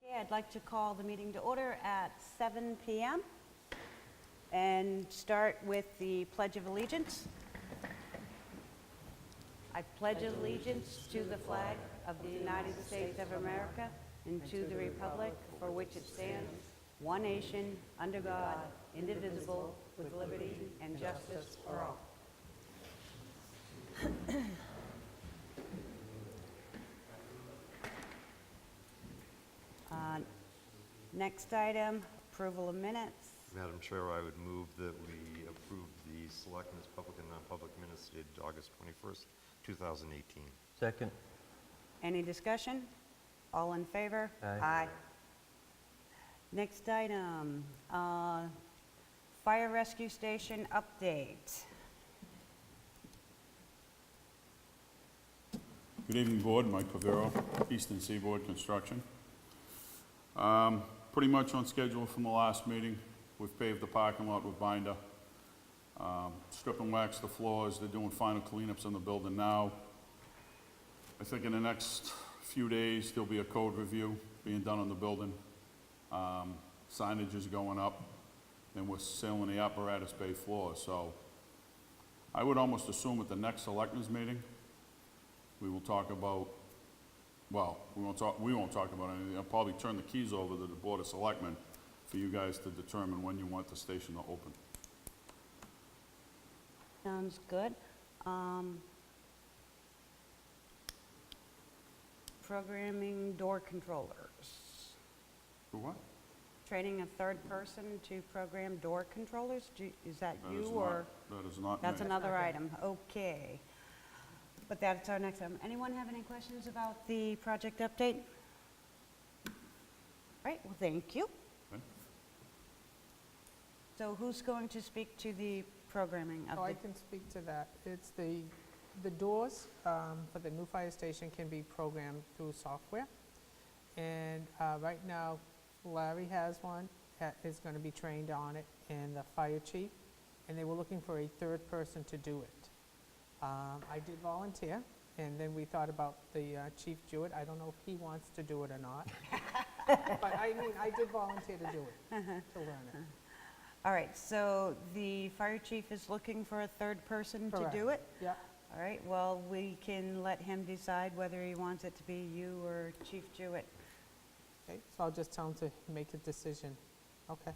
Okay, I'd like to call the meeting to order at 7 PM and start with the Pledge of Allegiance. I pledge allegiance to the flag of the United States of America and to the republic for which it stands, one nation, under God, indivisible, with liberty and justice for all. Next item, approval of minutes. Madam Chair, I would move that we approve the Selectmen's public and non-public minutes dated August 21st, 2018. Second. Any discussion? All in favor? Aye. Next item, fire rescue station update. Good evening, Board. Mike Pavero, Eastern Seaboard Construction. Pretty much on schedule from the last meeting. We've paved the parking lot with binder. Strip and wax the floors. They're doing final cleanups in the building now. I think in the next few days, there'll be a code review being done on the building. Signage is going up, and we're sealing the apparatus bay floor. So I would almost assume at the next Selectmen's meeting, we will talk about, well, we won't talk about anything. I'll probably turn the keys over to the Board of Selectmen for you guys to determine when you want the station to open. Sounds good. Programming door controllers. For what? Training a third person to program door controllers? Is that That you is or? That is not me. That's another item, okay. But that's our next item. Anyone have any questions about the project update? Right, well, thank you. Okay. So who's going to speak to the programming of Oh, I the, can speak to that. It's the doors for the new fire station can be programmed through software. And right now, Larry has one that is going to be trained on it, and the fire chief, and they were looking for a third person to do it. I did volunteer, and then we thought about the Chief Jewett. I don't know if he wants to do it or not. But I mean, I did volunteer to do it, to learn it. all right, so the fire chief is looking for a third person to do it? Yep. All right, well, we can let him decide whether he wants it to be you or Chief Jewett. Okay, so I'll just tell him to make a decision. Okay.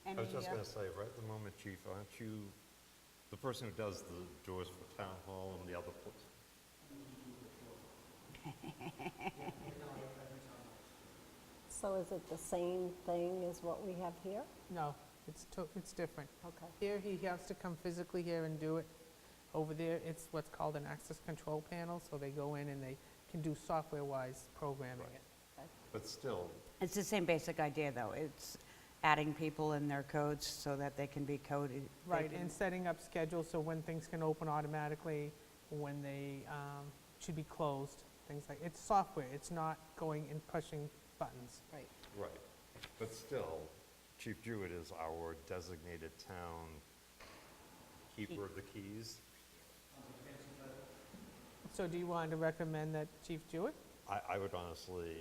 I was just Any, going to say, right at the moment, Chief, aren't you the person who does the doors for Town Hall and the other place? So is it the same thing as what we have here? No, it's different. Okay. Here, he has to come physically here and do it. Over there, it's what's called an access control panel, so they go in and they can do software-wise programming it. But still, It's the same basic idea, though. It's adding people in their codes so that they can be coded. they Right, can- and setting up schedules so when things can open automatically, when they should be closed, things like, it's software, it's not going and pushing buttons. Right. right. But still, Chief Jewett is our designated town keeper of the keys. So do you want to recommend that Chief Jewett? I would honestly,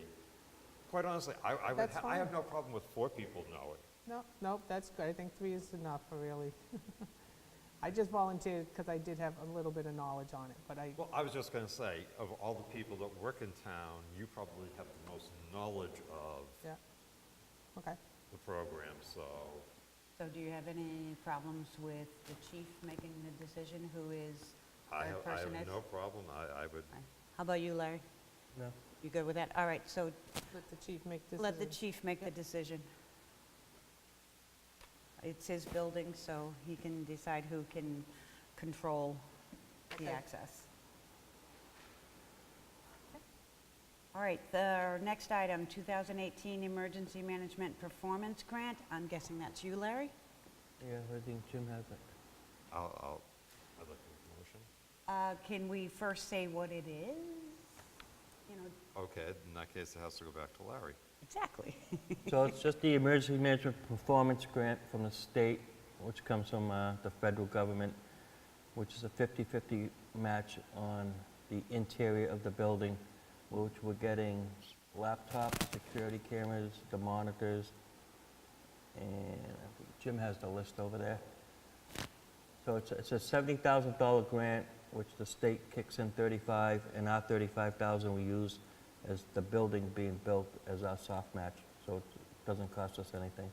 quite honestly, I would, That's I have fine. no problem with 4 people know it. No, that's good. I think 3 is enough, really. I just volunteered because I did have a little bit of knowledge on it, but Well, I was just going to say, of all the people that work in town, you probably have the most knowledge of yeah. Okay. the program, so. So do you have any problems with the chief making the decision who is I third have person is? no problem. I would, How about you, Larry? No. You good with that? All right, so Let the chief make this. let the chief make the decision. It's his building, so he can decide who can control the Okay. access. All right, our next item, 2018 Emergency Management Performance Grant. I'm guessing that's you, Larry? Yeah, I think Jim has it. I'd like to make a motion. Can we first say what it is? You know, Okay, in that case, it has to go back to Larry. exactly. So it's just the Emergency Management Performance Grant from the state, which comes from the federal government, which is a 50-50 match on the interior of the building, which we're getting laptops, security cameras, the monitors, and I think Jim has the list over there. So it's a $70,000 grant, which the state kicks in 35, and our 35,000 we use as the building being built as our soft match, so it doesn't cost us anything.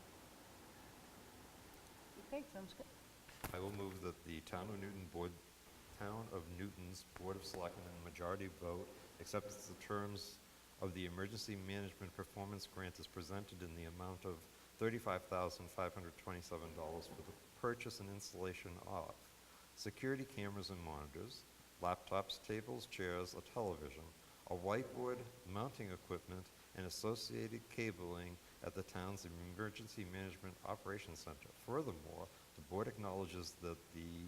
Okay, sounds good. I will move that the Town of Newton's Board of Selectmen in a majority vote accepts the terms of the Emergency Management Performance Grant as presented in the amount of $35,527 for the purchase and installation of security cameras and monitors, laptops, tables, chairs, a television, a whiteboard, mounting equipment, and associated cabling at the town's Emergency Management Operations Center. Furthermore, the board acknowledges that the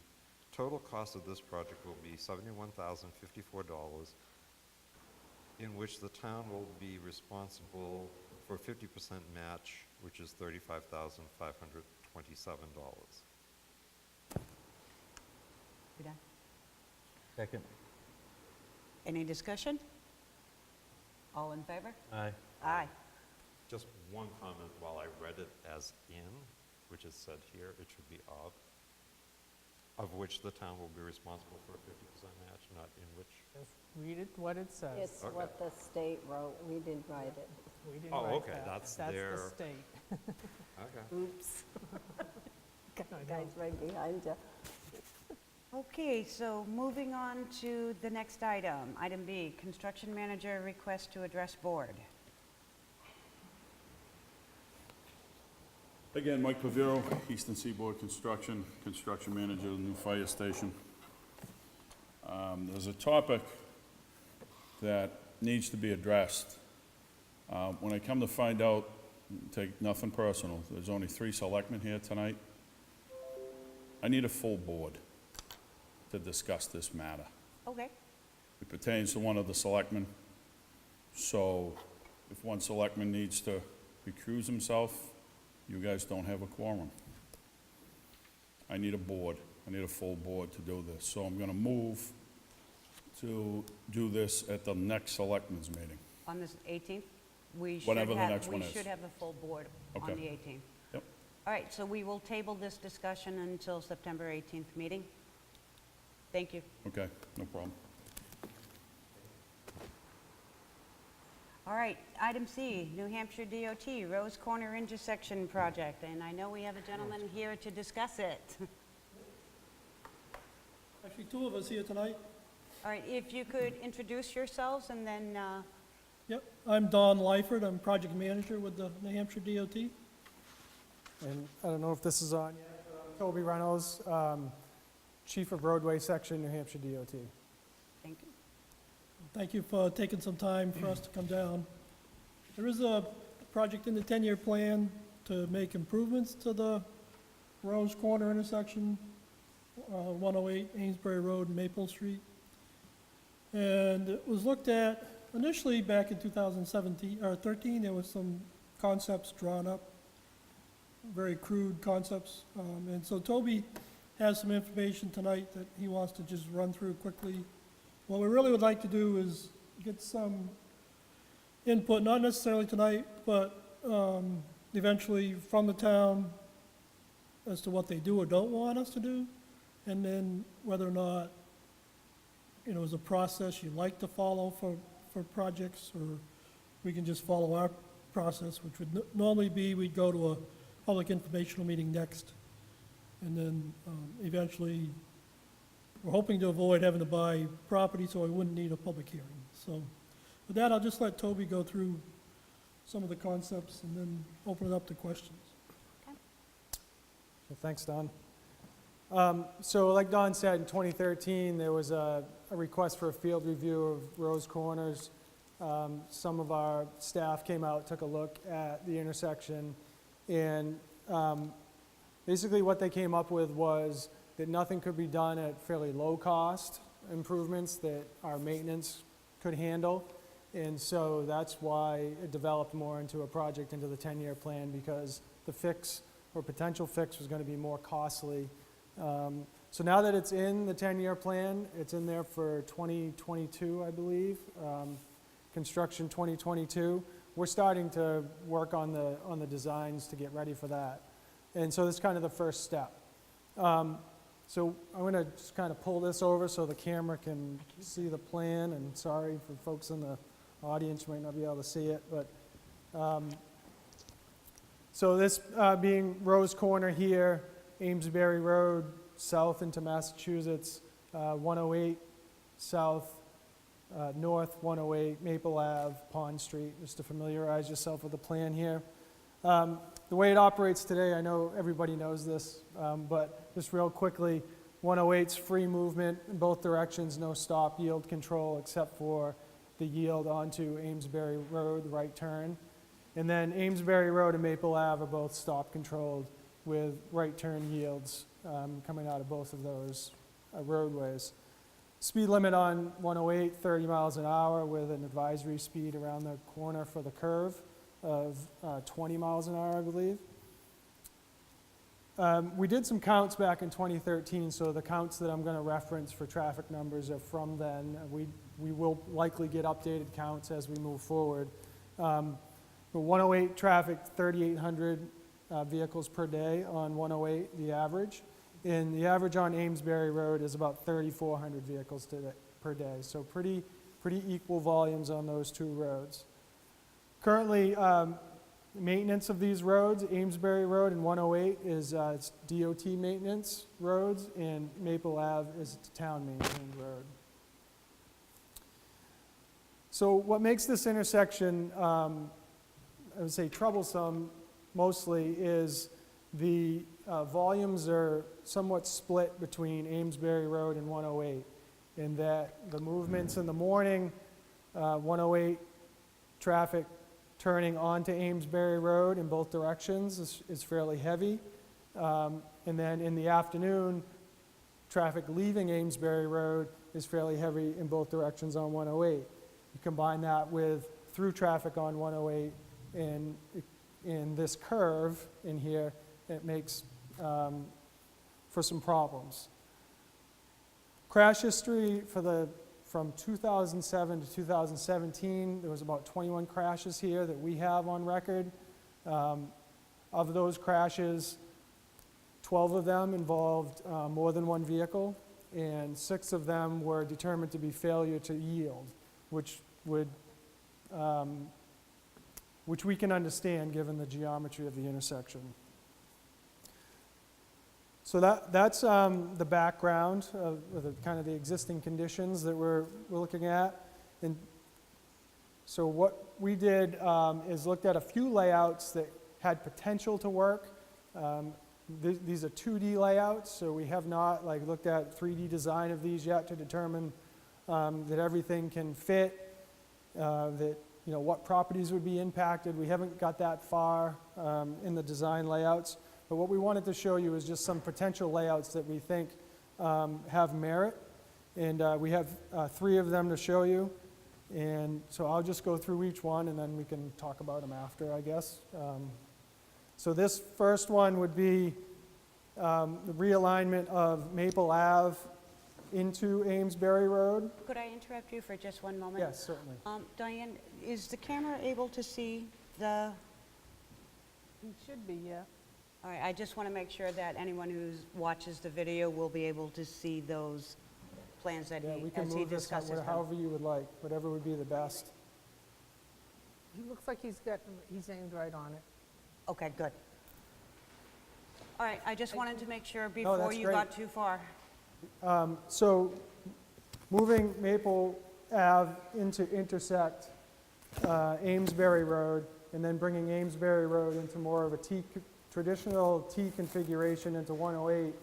total cost of this project will be $71,054, in which the town will be responsible for 50% match, which is $35,527. You done? Second. Any discussion? All in favor? Aye. Aye. Just one comment, while I read it as in, which is said here, it should be of which the town will be responsible for a 50% match, not in which. Just read it what it says. It's Okay. what the state wrote, we did write it. We didn't Oh, write okay, that. that's That's their- the state. Okay. Oops. I Guys know. right behind you. Okay, so moving on to the next item. Item B, construction manager request to address board. Again, Mike Pavero, Eastern Seaboard Construction, construction manager of the new fire station. There's a topic that needs to be addressed. When I come to find out, take nothing personal, there's only 3 selectmen here tonight. I need a full board to discuss this matter. Okay. It pertains to one of the selectmen. So if one selectman needs to recuse himself, you guys don't have a quorum. I need a board. I need a full board to do this. So I'm going to move to do this at the next selectmen's meeting. On this 18th? We should Whatever the have- next one is. We should have a full board on Okay. the 18th. Yep. All right, so we will table this discussion until September 18th meeting. Thank you. Okay, no problem. All right, item C, New Hampshire DOT Rose Corner Intersection Project, and I know we have a gentleman here to discuss it. Actually, 2 of us here tonight. All right, if you could introduce yourselves and then, Yep, I'm Don Lyford, I'm project manager with the New Hampshire DOT. And I don't know if this is on yet, but I'm Toby Reynolds, Chief of Roadway Section, New Hampshire DOT. thank you. Thank you for taking some time for us to come down. There is a project in the 10-year plan to make improvements to the Rose Corner intersection, 108 Amesbury Road, Maple Street. And it was looked at initially back in 2017, or 13, there was some concepts drawn up, very crude concepts. And so Toby has some information tonight that he wants to just run through quickly. What we really would like to do is get some input, not necessarily tonight, but eventually from the town as to what they do or don't want us to do, and then whether or not, is a process you'd like to follow for projects, or we can just follow our process, which would normally be, we'd go to a public informational meeting next, and then eventually, we're hoping to avoid having to buy property, so we wouldn't need a public hearing. So with that, I'll just let Toby go through some of the concepts and then open it up to questions. So thanks, Don. So like Don said, in 2013, there was a request for a field review of Rose Corners. Some of our staff came out, took a look at the intersection, and basically what they came up with was that nothing could be done at fairly low-cost improvements that our maintenance could handle. And so that's why it developed more into a project into the 10-year plan, because the fix or potential fix was going to be more costly. So now that it's in the 10-year plan, it's in there for 2022, I believe. construction 2022. We're starting to work on the designs to get ready for that. And so this is kind of the first step. So I'm going to just kind of pull this over so the camera can see the plan, and sorry for folks in the audience, you might not be able to see it, but so this being Rose Corner here, Amesbury Road, south into Massachusetts, 108 south, north 108, Maple Ave, Pond Street, just to familiarize yourself with the plan here. The way it operates today, I know everybody knows this, but just real quickly, 108's free movement in both directions, no stop, yield control, except for the yield onto Amesbury Road, the right turn. And then Amesbury Road and Maple Ave are both stop controlled with right turn yields coming out of both of those roadways. Speed limit on 108, 30 miles an hour with an advisory speed around the corner for the curve of 20 miles an hour, I believe. We did some counts back in 2013, so the counts that I'm going to reference for traffic numbers are from then. We will likely get updated counts as we move forward. For 108 traffic, 3,800 vehicles per day on 108, the average. And the average on Amesbury Road is about 3,400 vehicles per day. So pretty equal volumes on those two roads. Currently, maintenance of these roads, Amesbury Road and 108 is it's DOT maintenance roads, and Maple Ave is a town maintained road. So what makes this intersection, I would say troublesome mostly, is the volumes are somewhat split between Amesbury Road and 108, in that the movements in the morning, 108 traffic turning onto Amesbury Road in both directions is fairly heavy. And then in the afternoon, traffic leaving Amesbury Road is fairly heavy in both directions on 108. You combine that with through traffic on 108 and in this curve in here, it makes for some problems. Crash history from 2007 to 2017, there was about 21 crashes here that we have on record. Of those crashes, 12 of them involved more than one vehicle, and 6 of them were determined to be failure to yield, which we can understand given the geometry of the intersection. So that's the background of the kind of the existing conditions that we're looking at. And so what we did is looked at a few layouts that had potential to work. These are 2D layouts, so we have not looked at 3D design of these yet to determine that everything can fit, that what properties would be impacted. We haven't got that far in the design layouts. But what we wanted to show you is just some potential layouts that we think have merit. And we have 3 of them to show you. And so I'll just go through each one, and then we can talk about them after, I guess. So this first one would be the realignment of Maple Ave into Amesbury Road. Could I interrupt you for just one moment? Yes, certainly. Diane, is the camera able to see the... It should be, yeah. All right, I just want to make sure that anyone who watches the video will be able to see those plans that Yeah, we he, can as he move this discusses them. however you would like, whatever would be the best. He looks like he's aimed right on it. Okay, good. All right, I just wanted to make sure before that's you great. got too far. So moving Maple Ave into intersect Amesbury Road, and then bringing Amesbury Road into more of a traditional T configuration into 108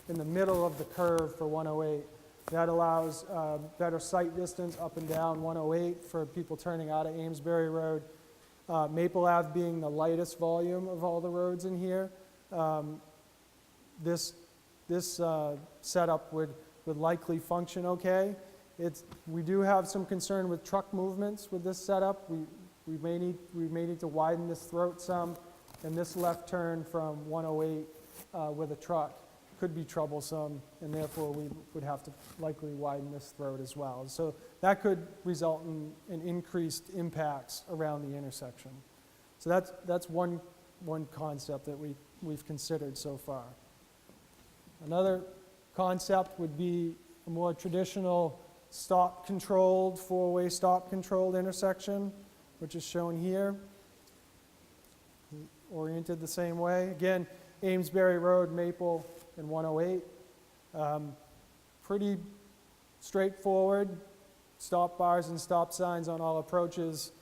in the middle of the curve for 108. That allows better sight distance up and down 108 for people turning out of Amesbury Road. Maple Ave being the lightest volume of all the roads in here. This setup would likely function okay. We do have some concern with truck movements with this setup. We may need to widen this throat some, and this left turn from 108 with a truck could be troublesome, and therefore we would have to likely widen this road as well. So that could result in increased impacts around the intersection. So that's one concept that we've considered so far. Another concept would be a more traditional stop-controlled, four-way stop-controlled intersection, which is shown here, oriented the same way. Again, Amesbury Road, Maple, and 108. Pretty straightforward, stop bars and stop signs on all approaches.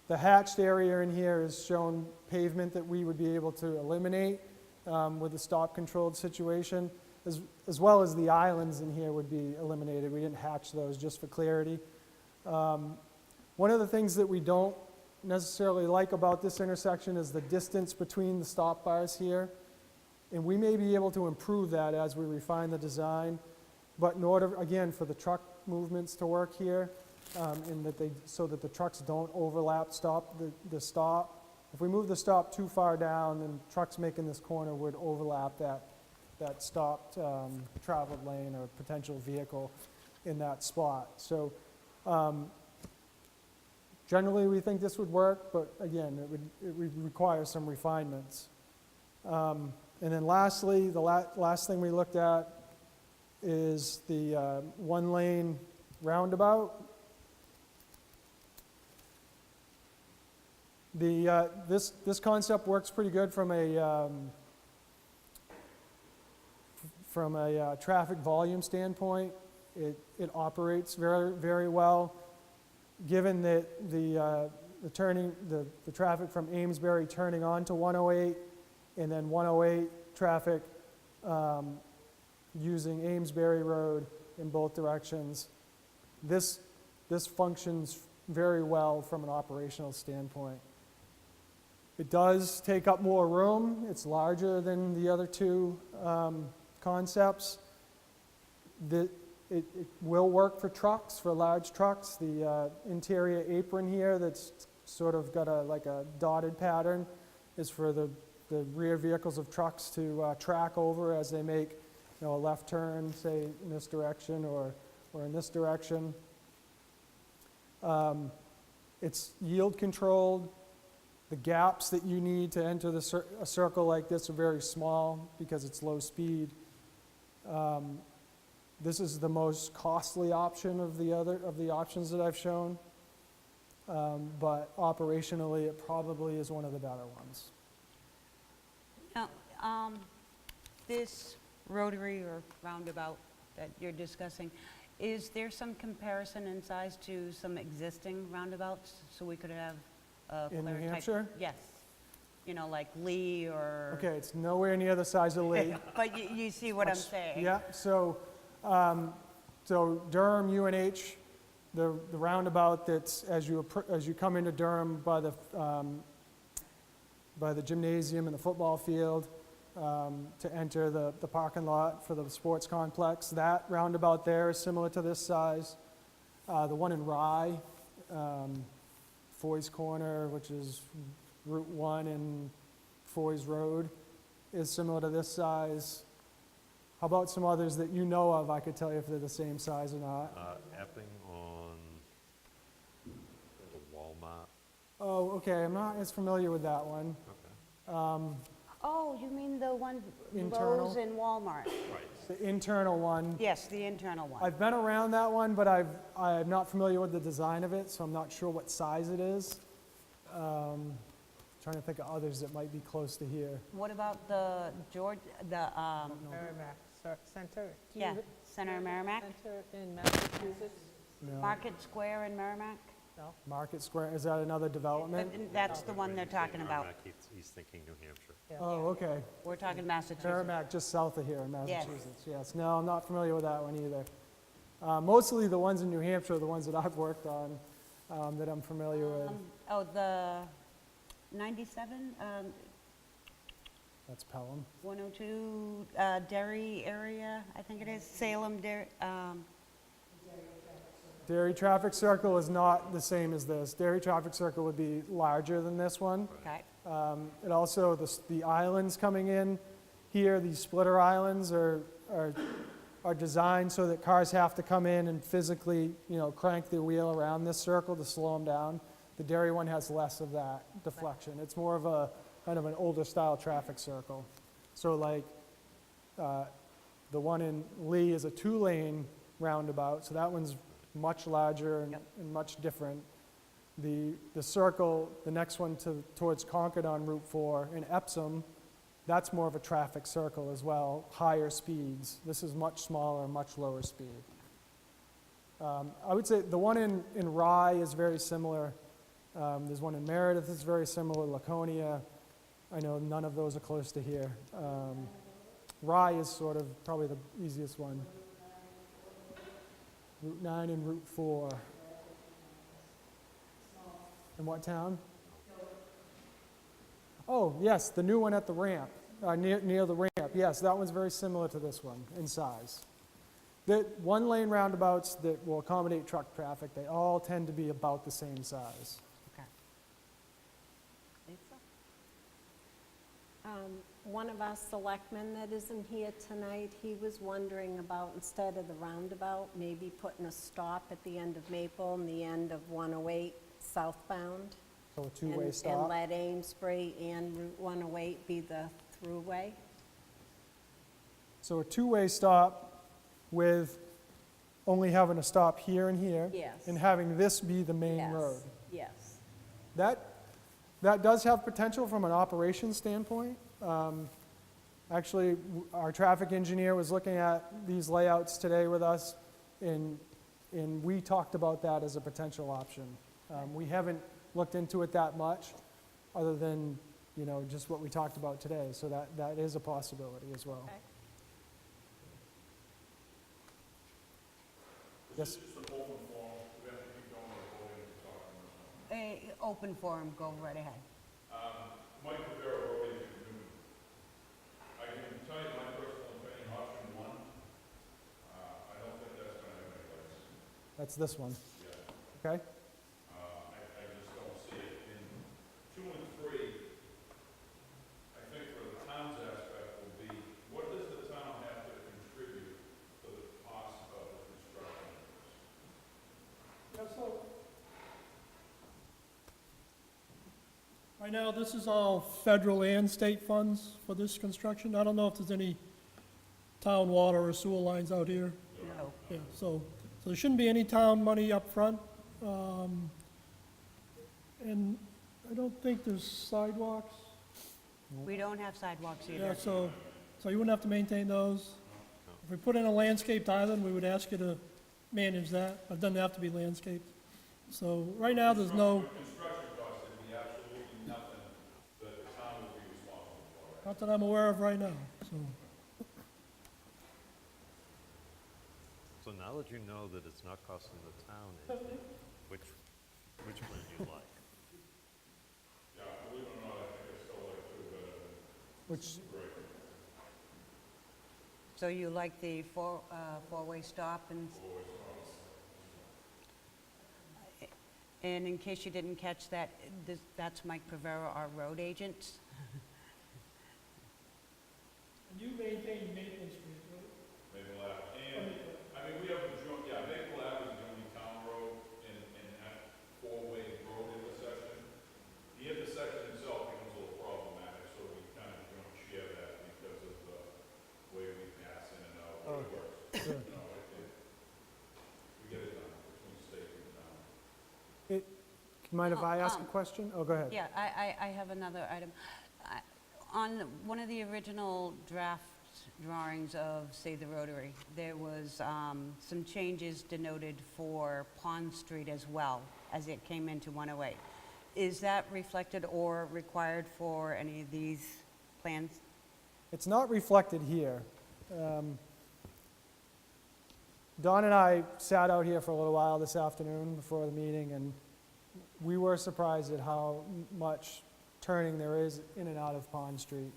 The hatched area in here is shown pavement that we would be able to eliminate with a stop-controlled situation, as well as the islands in here would be eliminated. We didn't hatch those just for clarity. One of the things that we don't necessarily like about this intersection is the distance between the stop bars here. And we may be able to improve that as we refine the design. But in order, again, for the truck movements to work here, and so that the trucks don't overlap the stop. If we move the stop too far down, then trucks making this corner would overlap that stopped traveled lane or potential vehicle in that spot. So generally, we think this would work, but again, it would require some refinements. And then lastly, the last thing we looked at is the one-lane roundabout. This concept works pretty good from a traffic volume standpoint. It operates very, very well, given that the traffic from Amesbury turning onto 108, and then 108 traffic using Amesbury Road in both directions. This functions very well from an operational standpoint. It does take up more room. It's larger than the other two concepts. It will work for trucks, for large trucks. The interior apron here that's sort of got like a dotted pattern is for the rear vehicles of trucks to track over as they make a left turn, say in this direction or in this direction. It's yield controlled. The gaps that you need to enter a circle like this are very small because it's low speed. This is the most costly option of the options that I've shown, but operationally it probably is one of the better ones. Now, this rotary or roundabout that you're discussing, is there some comparison in size to some existing roundabouts so we could have a In New clear type? Hampshire? Yes. Like Lee or... Okay, it's nowhere near the size of Lee. But you see what I'm saying? Yeah, so Durham, UNH, the roundabout that's as you come into Durham by the gymnasium and the football field to enter the parking lot for the sports complex. That roundabout there is similar to this size. The one in Rye, Foy's Corner, which is Route 1 and Foy's Road, is similar to this size. How about some others that you know of? I could tell you if they're the same size or not. Epping on the Walmart. Oh, okay, I'm not as familiar with that one. Okay. Oh, you mean the one Internal? Lowe's and Walmart? The internal one. Yes, the internal one. I've been around that one, but I'm not familiar with the design of it, so I'm not sure what size it is. Trying to think of others that might be close to here. What about the Merrimack Center. yeah, Center of Merrimack? Center in Massachusetts. No. Market Square in Merrimack? No. Market Square, is that another development? That's the one they're talking about. Merrimack, he's thinking New Hampshire. Oh, okay. We're talking Massachusetts. Merrimack, just south of here in Yes. Massachusetts. Yes, no, I'm not familiar with that one either. Mostly the ones in New Hampshire are the ones that I've worked on that I'm familiar with. Oh, the 97, That's Pelham. 102 Derry area, I think it is, Salem, Derry. Dairy Traffic Circle is not the same as this. Dairy Traffic Circle would be larger than this one. Okay. It also, the islands coming in here, these splitter islands are designed so that cars have to come in and physically, crank their wheel around this circle to slow them down. The dairy one has less of that deflection. It's more of a kind of an older style traffic circle. So like the one in Lee is a 2-lane roundabout, so that one's much larger and much different. The circle, the next one towards Concord on Route 4 in Epsom, that's more of a traffic circle as well, higher speeds. This is much smaller, much lower speed. I would say the one in Rye is very similar. There's one in Meredith that's very similar, Laconia. I know none of those are close to here. Rye is sort of probably the easiest one. Route 9 and Route 4. In what town? Oh, yes, the new one at the ramp, near the ramp. Yes, that one's very similar to this one in size. The one-lane roundabouts that will accommodate truck traffic, they all tend to be about the same size. Okay. Lisa? One of our selectmen that isn't here tonight, he was wondering about, instead of the roundabout, maybe putting a stop at the end of Maple and the end of 108 southbound. So a two-way And stop. let Amesbury and Route 108 be the throughway. So a two-way stop with only having a stop here and here. Yes. And having this be the main Yes, road. yes. That does have potential from an operations standpoint. Actually, our traffic engineer was looking at these layouts today with us, and we talked about that as a potential option. We haven't looked into it that much, other than, just what we talked about today, so that is a possibility as well. Okay. Yes? Open forum, go right ahead. Mike Rivera, Road Agent Newton. I can tell you my personal opinion, option 1, I don't think that's going to have any legs. That's this one. Yeah. Okay? I just don't see it. In 2 and 3, I think for the town's aspect will be, what does the town have to contribute to the cost of the construction of this? Right now, this is all federal and state funds for this construction. I don't know if there's any town water or sewer lines out here. No. Yeah, so there shouldn't be any town money up front. And I don't think there's sidewalks. We don't have sidewalks Yeah, either. so you wouldn't have to maintain those. If we put in a landscaped island, we would ask you to manage that. It doesn't have to be landscaped. So right now, there's no, Construction cost would be absolutely nothing that the town will be responsible for. not that I'm aware of right now, so. So now that you know that it's not costing the town anything, which one do you like? Yeah, believe it or not, I think I still like 2 better than Which, 3. So you like the four-way stop and... And in case you didn't catch that, that's Mike Pavera, our road agent. You maintain Maple Street, right? Maple Ave, and, I mean, we have a joint, yeah, Maple Ave is the only town road in that 4-way road intersection. The intersection itself becomes a little problematic, so we kind of don't share that because of the way we pass in and out, what it works. sure. You know, we get it done between state and town. Mind if I ask a question? Oh, go ahead. Yeah, I have another item. On one of the original draft drawings of, say, the Rotary, there was some changes denoted for Pond Street as well, as it came into 108. Is that reflected or required for any of these plans? It's not reflected here. Don and I sat out here for a little while this afternoon before the meeting, and we were surprised at how much turning there is in and out of Pond Street.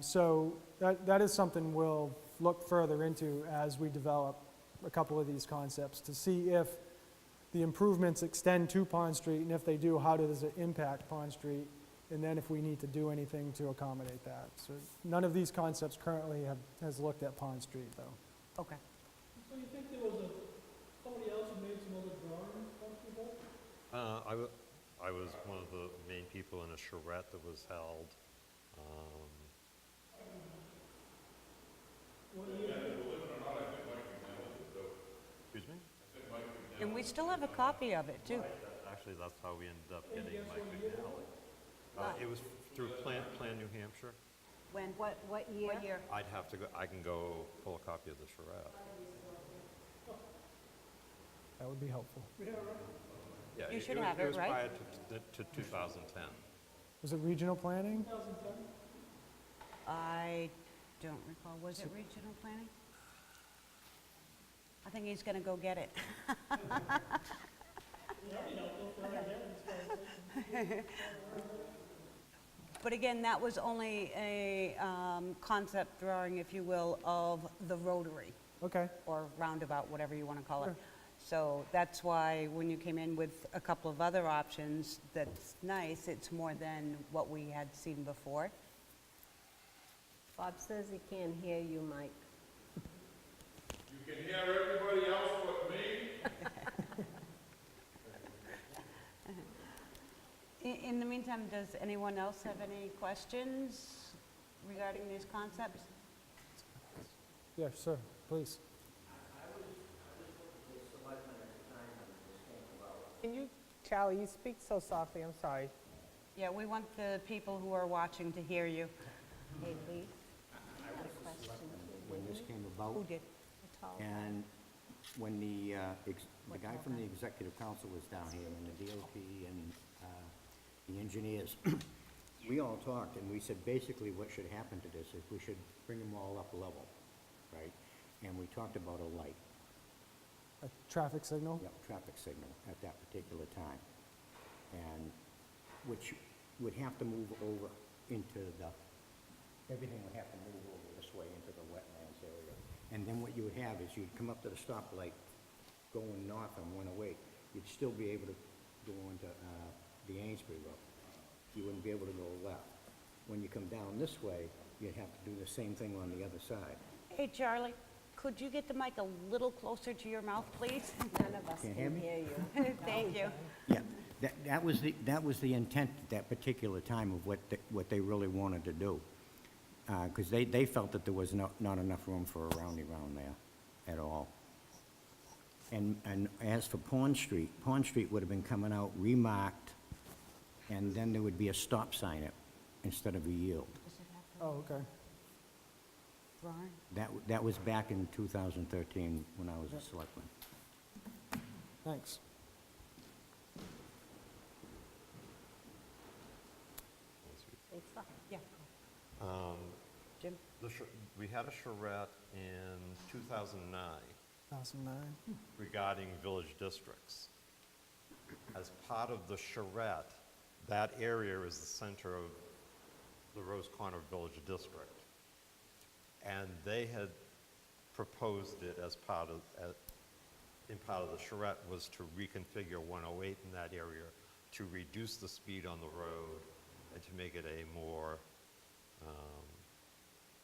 So that is something we'll look further into as we develop a couple of these concepts, to see if the improvements extend to Pond Street, and if they do, how does it impact Pond Street and then if we need to do anything to accommodate that. So none of these concepts currently has looked at Pond Street, though. Okay. So you think there was somebody else who made some other drawings possible? I was one of the main people in a charrette that was held. Excuse me? And we still have a copy of it, too. Actually, that's how we ended up getting Mike McNally. It was through Plan New Hampshire. When? What year? What year? I'd have to go, I can go pull a copy of the charrette. That would be helpful. Yeah, You should have it, It was right? prior to 2010. Was it regional planning? I don't recall. Was it regional planning? I think he's going to go get it. But again, that was only a concept drawing, if you will, of the rotary, Okay, or roundabout, whatever you want to call it. Sure. So that's why when you came in with a couple of other options, that's nice. It's more than what we had seen before. Bob says he can't hear you, Mike. You can hear everybody else but me? In the meantime, does anyone else have any questions regarding these concepts? yeah, sir, please. Can you, Charlie, you speak so softly, I'm sorry. Yeah, we want the people who are watching to hear you. Hey, Lee, I had a question When this came about, Who did? and when the guy from the executive council was down here, and the DOT and the engineers, we all talked, and we said basically what should happen to this is we should bring them all up level, right? And we talked about a light, A traffic signal? traffic signal at that particular time. And which would have to move over into everything would have to move over this way into the wetlands area. And then what you would have is you'd come up to the stoplight going north on 108. You'd still be able to go into the Amesbury Road. You wouldn't be able to go left. When you come down this way, you'd have to do the same thing on the other side. Hey, Charlie, could you get the mic a little closer to your mouth, please? None of us Can't can hear me? hear you. Thank you. Yeah, that was the intent at that particular time of what they really wanted to do. Because they felt that there was not enough room for a roundy round there at all. And as for Pond Street would have been coming out remarked, and then there would be a stop sign instead of a yield. Oh, okay. Drawing? That was back in 2013 when I was a selectman. Thanks. Think so? Yeah. Jim? We had a charrette in 2009 2009. regarding village districts. As part of the charrette, that area is the center of the Rose Corner Village District. And they had proposed it as part of the charrette was to reconfigure 108 in that area to reduce the speed on the road and to make it a more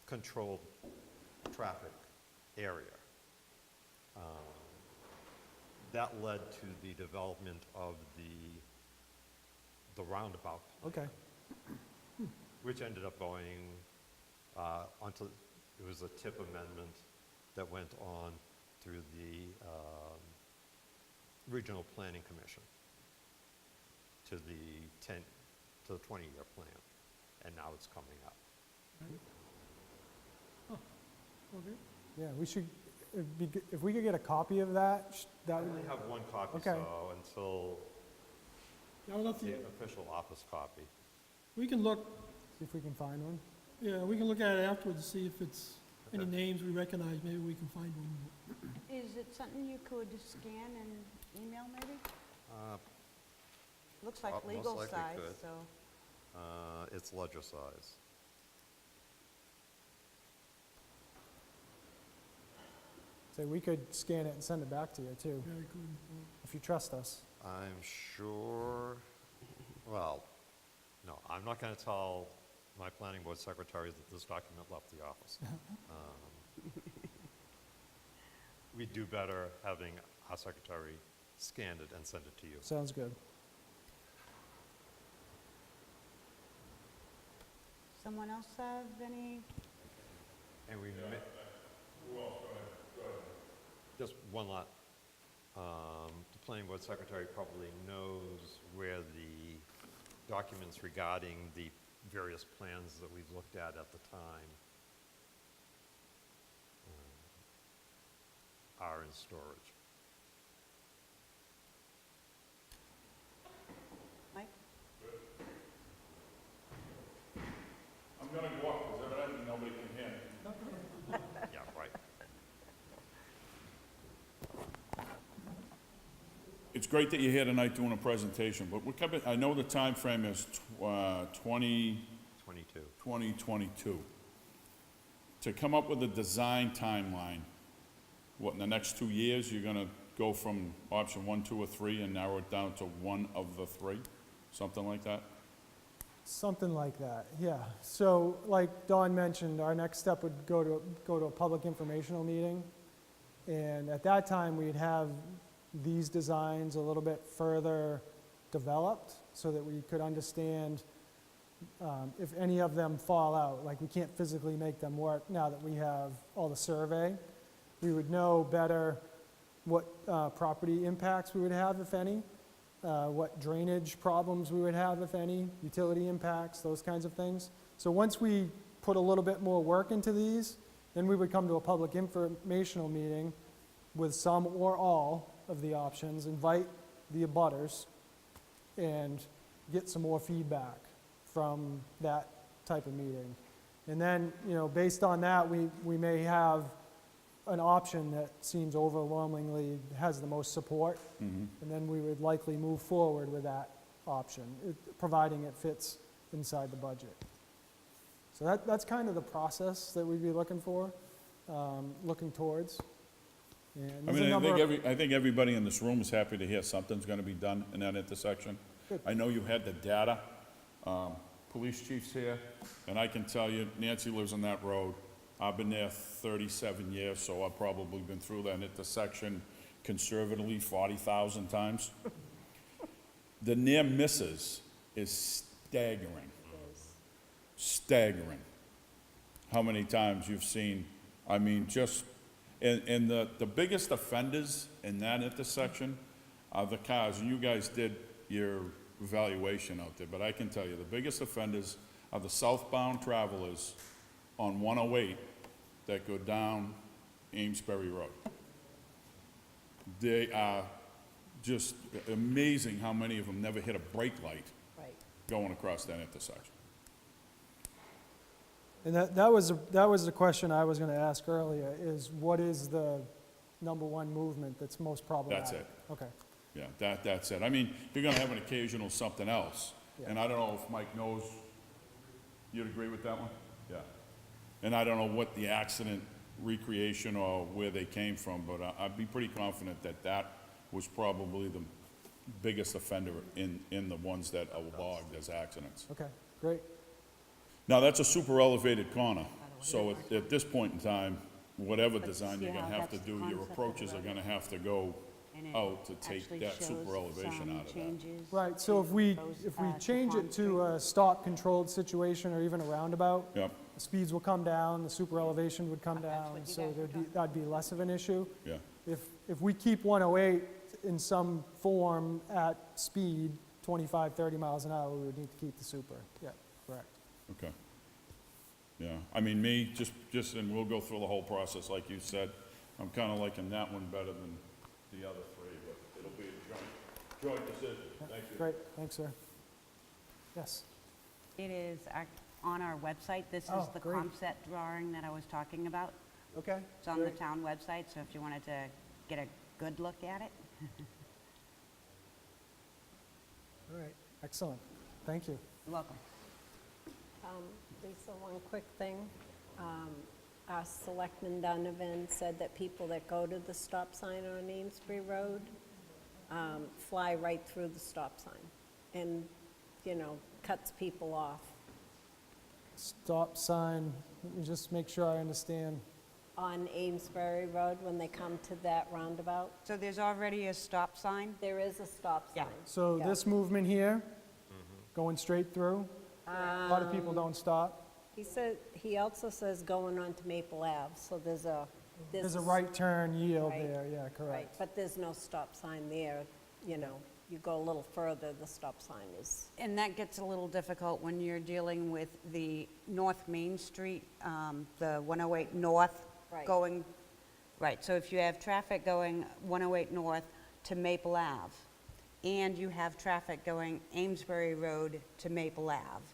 controlled traffic area. That led to the development of the roundabout, Okay, which ended up going onto, it was a TIP amendment that went on through the Regional Planning Commission to the 20-year plan, and now it's coming up. Okay. yeah, we should, if we could get a copy of that, I that would, only have one copy, Okay. so until I don't know if the you, official office copy. we can look, see if we can find one. yeah, we can look at it afterwards to see if it's any Okay. names we recognize, maybe we can find one. Is it something you could scan and email, maybe? Looks like Most legal likely size, could. so. It's ledger size. So we could scan it and send it back to you too, Very good. if you trust us. I'm sure, well, No, I'm not going to tell my planning board secretary that this document left the office. We'd do better having our secretary scan it and send it to you. Sounds good. Someone else have any? And we just one lot. The planning board secretary probably knows where the documents regarding the various plans that we've looked at the time are in storage. Mike? I'm gonna go up, because evidently nobody can hear me. Yeah, right. It's great that you're here tonight doing a presentation, but we're coming, I know the time frame is 22. 2022. To come up with a design timeline, what, in the next 2 years, you're gonna go from option 1, 2, or 3 and narrow it down to one of the 3? Something like that? Something like that, yeah. So like Dawn mentioned, our next step would go to a public informational meeting. And at that time, we'd have these designs a little bit further developed so that we could understand if any of them fall out. Like, we can't physically make them work now that we have all the survey. We would know better what property impacts we would have, if any, what drainage problems we would have, if any, utility impacts, those kinds of things. So once we put a little bit more work into these, then we would come to a public informational meeting with some or all of the options, invite the abutters, and get some more feedback from that type of meeting. And then, you know, based on that, we may have an option that seems overwhelmingly has the most support, and then we would likely move forward with that option, providing it fits inside the budget. So that's kind of the process that we'd be looking for, looking towards. And I there's a mean, number I think everybody in this room is happy to hear something's gonna be done in that intersection. Good. I know you had the data. Police chief's here, and I can tell you, Nancy lives on that road. I've been there 37 years, so I've probably been through that intersection conservatively 40,000 times. The near misses is staggering. Staggering. How many times you've seen, I mean, just, and the biggest offenders in that intersection are the cars, and you guys did your evaluation out there, but I can tell you, the biggest offenders are the southbound travelers on 108 that go down Amesbury Road. They are just amazing how many of them never hit a brake light Right. going across that intersection. And that was the question I was going to ask earlier, is what is the number one movement that's most problematic? That's it. Okay. Yeah, that's it. I mean, you're gonna have an occasional something else. Yeah. And I don't know if Mike knows, you'd agree with that one? Yeah. And I don't know what the accident recreation or where they came from, but I'd be pretty confident that that was probably the biggest offender in the ones that are logged as accidents. Okay, great. Now, that's a super elevated corner, so at this point in time, whatever But design see you're gonna how have to that's the do, your concept of the approaches are road? gonna have to go And it out to take actually that shows super elevation some out of that. changes Right, so if we change it to a stop-controlled situation or even a roundabout, Yep, the speeds will come down, the super elevation would come That's down, what you so guys were that'd be less of an issue. yeah. If we keep 108 in some form at speed, 25, 30 miles an hour, we would need to keep the super. Yeah, correct. Okay. Yeah, I mean, me, just, and we'll go through the whole process, like you said. I'm kinda liking that one better than the other 3, but it'll be a joint decision. Thank you. Great, thanks, sir. Yes, It is on our website. This is Oh, the great. concept drawing that I was talking about. okay. It's on the great. town website, so if you wanted to get a good look at it. All right, excellent, thank you. You're welcome. Lisa, one quick thing. Our Selectman Donovan said that people that go to the stop sign on Amesbury Road fly right through the stop sign and, you know, cuts people off. Stop sign, let me just make sure I understand. On Amesbury Road, when they come to that roundabout, So there's already a stop sign? there is a stop Yeah. sign. So Yeah. this movement here, going straight through, a lot of people don't stop. He also says going on to Maple Ave, so there's a... There's a right turn yield Right. there, yeah, Right, correct. but there's no stop sign there, you know. You go a little further, the stop sign is... And that gets a little difficult when you're dealing with the North Main Street, the 108 North Right. going, right, so if you have traffic going 108 North to Maple Ave, and you have traffic going Amesbury Road to Maple Ave,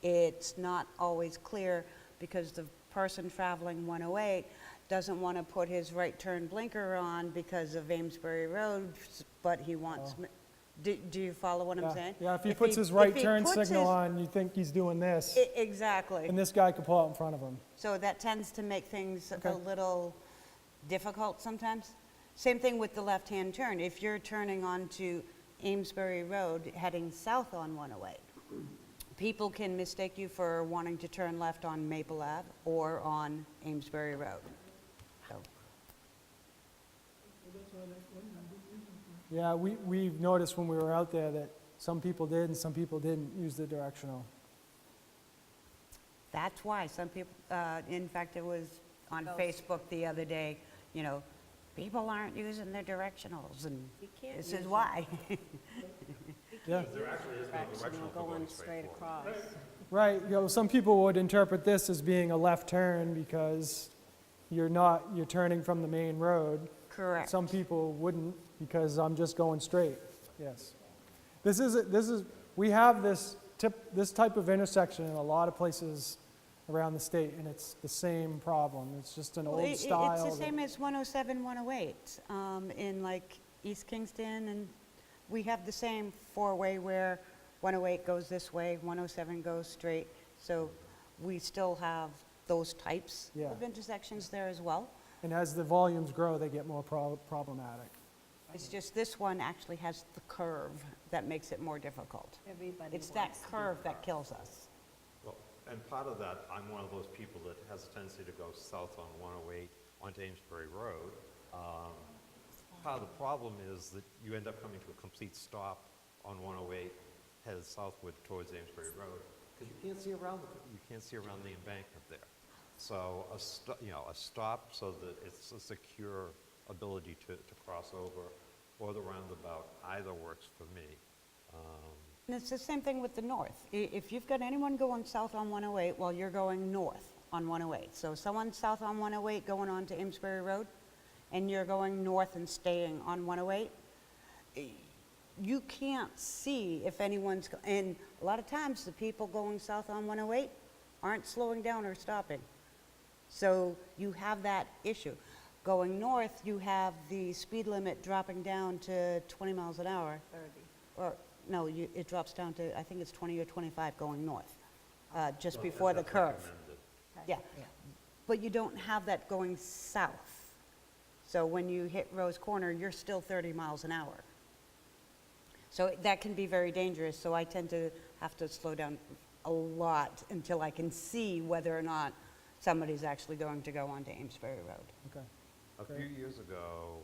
it's not always clear because the person traveling 108 doesn't want to put his right turn blinker on because of Amesbury Road, but he wants, do you follow what I'm Yeah. saying? Yeah, if he puts his right if he turn puts signal his- on, you think he's doing this, Exactly. and this guy could pull out in front of him. So that tends to make things Okay. a little difficult sometimes. Same thing with the left-hand turn. If you're turning onto Amesbury Road heading south on 108, people can mistake you for wanting to turn left on Maple Ave or on Amesbury Road. So, Yeah, we've noticed when we were out there that some people did and some people didn't use the directional. that's why some people, in fact, it was on Those- Facebook the other day, you know, people aren't using their directionals, and You can't this use is it. why. Yeah, Directional going straight across. right, you know, some people would interpret this as being a left turn because you're turning from the main road. Correct. Some people wouldn't because I'm just going straight, yes. We have this type of intersection in a lot of places around the state, and it's the same problem. It's just an Well, old style. It's the that- same as 107, 108, in like East Kingston, and we have the same four-way where 108 goes this way, 107 goes straight, so we still have those types Yeah. of intersections there as well. And as the volumes grow, they get more problematic. It's just this one actually has the curve that makes it more difficult. Everybody It's that wants to do curve that kills us. Well, and part of that, I'm one of those people that has a tendency to go south on 108 onto Amesbury Road. Part of the problem is that you end up coming to a complete stop on 108 headed southward towards Amesbury Road, because you can't see around the embankment there. So a stop so that it's a secure ability to cross over, or the roundabout, either works for me. And it's the same thing with the north. If you've got anyone going south on 108, well, you're going north on 108. So someone south on 108 going on to Amesbury Road, and you're going north and staying on 108, you can't see if anyone's, and a lot of times the people going south on 108 aren't slowing down or stopping. So you have that issue. Going north, you have the speed limit dropping down to 20 miles an hour. 30. Or, no, it drops down to, I think it's 20 or 25 going north, just before the curve. Yeah, but you don't have that going south. So when you hit Rose Corner, you're still 30 miles an hour. So that can be very dangerous, so I tend to have to slow down a lot until I can see whether or not somebody's actually going to go onto Amesbury Road. Okay. A few years ago,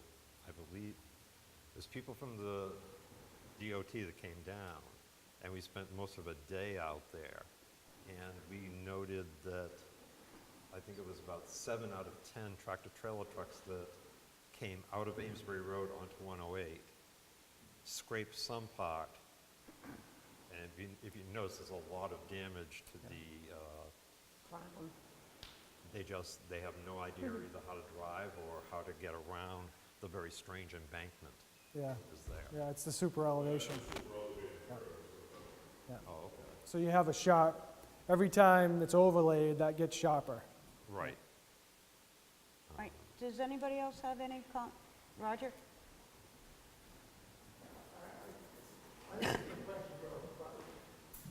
I believe, there's people from the DOT that came down, and we spent most of a day out there, and we noted that I think it was about 7 out of 10 tractor-trailer trucks that came out of Amesbury Road onto 108, scraped some part, and if you notice, there's a lot of damage to the, Problem. they have no idea either how to drive or how to get around the very strange embankment Yeah, is there. yeah, it's the super elevation. Oh, okay. So you have a sharp, every time it's overlaid, that gets sharper. Right. Right, does anybody else have any Roger?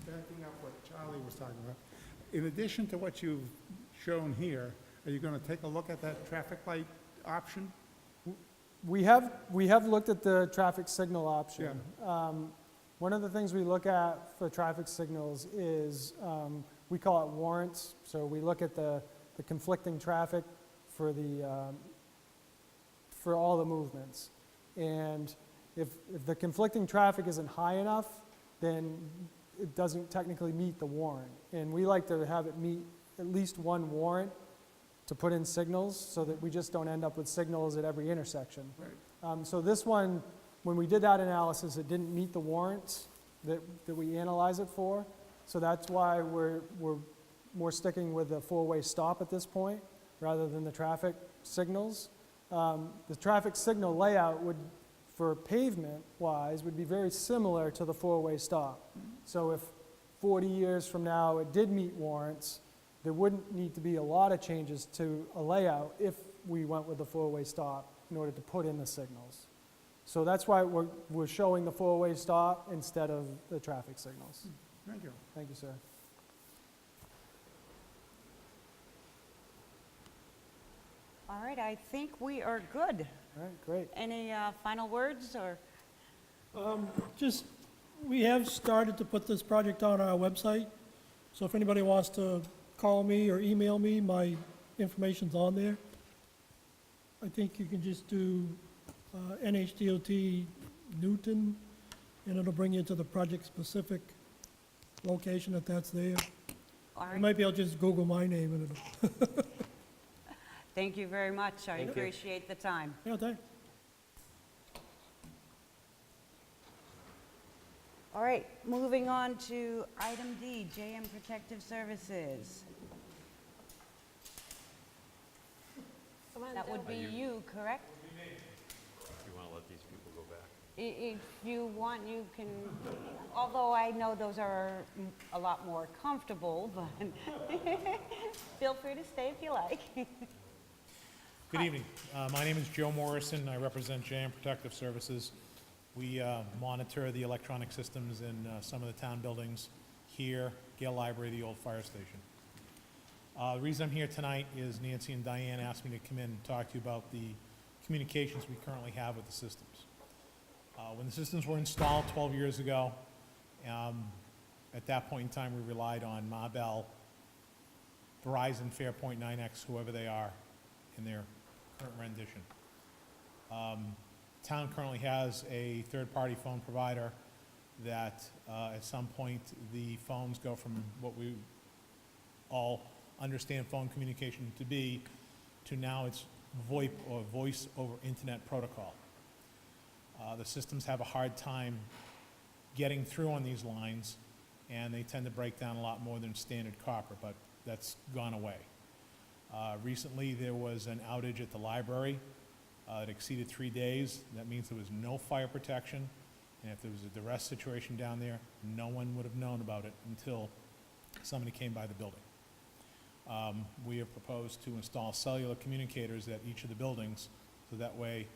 Backing up what Charlie was talking about, in addition to what you've shown here, are you going to take a look at that traffic light option? We have looked at the traffic signal option. One of the things we look at for traffic signals is, we call it warrants. So we look at the conflicting traffic for for all the movements. And if the conflicting traffic isn't high enough, then it doesn't technically meet the warrant. And we like to have it meet at least one warrant to put in signals so that we just don't end up with signals at every intersection. So this one, when we did that analysis, it didn't meet the warrants that we analyze it for. So that's why we're more sticking with the four-way stop at this point rather than the traffic signals. The traffic signal layout would, for pavement-wise, would be very similar to the four-way stop. So if 40 years from now it did meet warrants, there wouldn't need to be a lot of changes to a layout if we went with the four-way stop in order to put in the signals. So that's why we're showing the four-way stop instead of the traffic signals. Thank you. Thank you, sir. All right, I think we are good. All right, great. Any final words, or? Just, we have started to put this project on our website, so if anybody wants to call me or email me, my information's on there. I think you can just do NHDOT Newton, and it'll bring you to the project-specific location if that's there. All You right, might be able to just Google my name and it'll, thank you very much. I Thank you. appreciate the time. yeah, thanks. All right, moving on to item D, JM Protective Services. Come on That down. would be you, correct? You want to let these people go back? If you want, you can, although I know those are a lot more comfortable, but feel free to stay if you like. Good evening. My name is Joe Morrison. I represent JM Protective Services. We monitor the electronic systems in some of the town buildings here, Gale Library, the old fire station. The reason I'm here tonight is Nancy and Diane asked me to come in and talk to you about the communications we currently have with the systems. When the systems were installed 12 years ago, at that point in time, we relied on Ma Bell, Verizon, Fairpoint, 9X, whoever they are, in their current rendition. Town currently has a third-party phone provider that at some point the phones go from what we all understand phone communication to be to now it's VoIP or voice over internet protocol. The systems have a hard time getting through on these lines, and they tend to break down a lot more than standard copper, but that's gone away. Recently, there was an outage at the library. It exceeded 3 days. That means there was no fire protection, and if there was a duress situation down there, no one would have known about it until somebody came by the building. We have proposed to install cellular communicators at each of the buildings, so that way,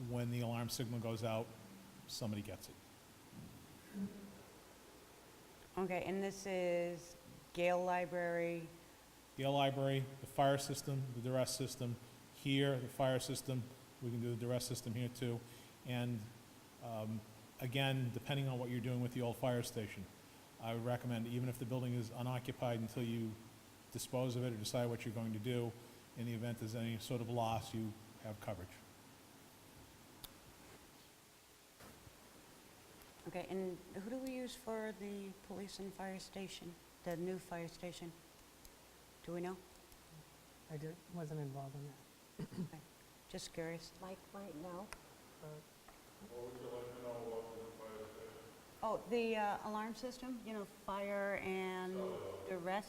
when the alarm signal goes out, somebody gets it. Okay, and this is Gale Library. Gale Library, the fire system, the duress system. Here, the fire system, we can do the duress system here too. And again, depending on what you're doing with the old fire station, I would recommend, even if the building is unoccupied until you dispose of it or decide what you're going to do, in the event there's any sort of loss, you have coverage. Okay, and who do we use for the police and fire station, the new fire station? Do we know? Wasn't involved in that. Just curious. Mike might know. Oh, the alarm system, you know, fire and duress?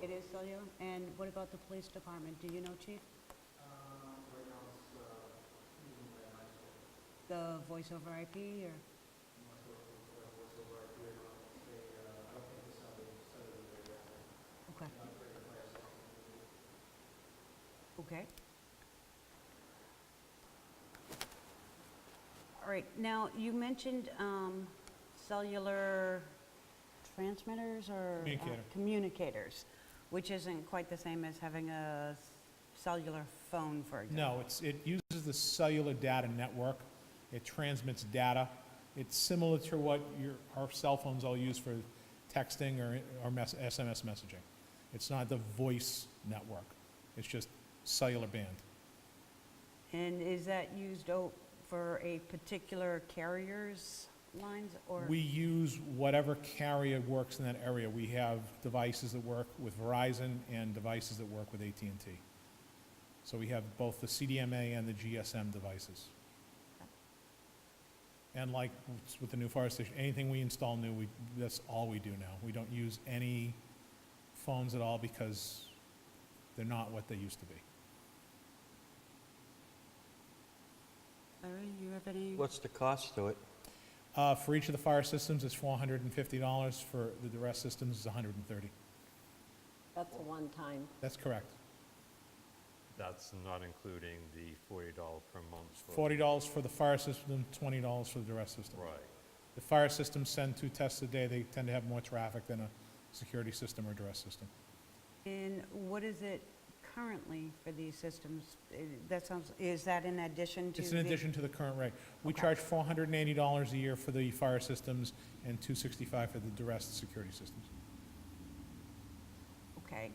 It is cellular? And what about the police department? Do you know, Chief? The voice over IP, or? Okay. Okay. All right, now, you mentioned cellular transmitters or? Communicator. Communicators, which isn't quite the same as having a cellular phone, for example. No, it uses the cellular data network. It transmits data It's similar to what our cell phones all use for texting or SMS messaging. It's not the voice network. It's just cellular band. And is that used for a particular carrier's lines, or? We use whatever carrier works in that area. We have devices that work with Verizon and devices that work with AT&T. So we have both the CDMA and the GSM devices. And like with the new fire station, anything we install new, that's all we do now. We don't use any phones at all because they're not what they used to be. Larry, you have any? What's the cost to it? For each of the fire systems, it's $450. For the rest systems, it's $130. That's a one-time. That's correct. That's not including the $40 per month. $40 for the fire system, $20 for the duress system. Right. The fire systems send 2 tests a day. They tend to have more traffic than a security system or duress system. And what is it currently for these systems? That sounds, is that in addition to? It's in addition to the current rate. We charge $480 a year for the fire systems and $265 for the duress security systems. Okay.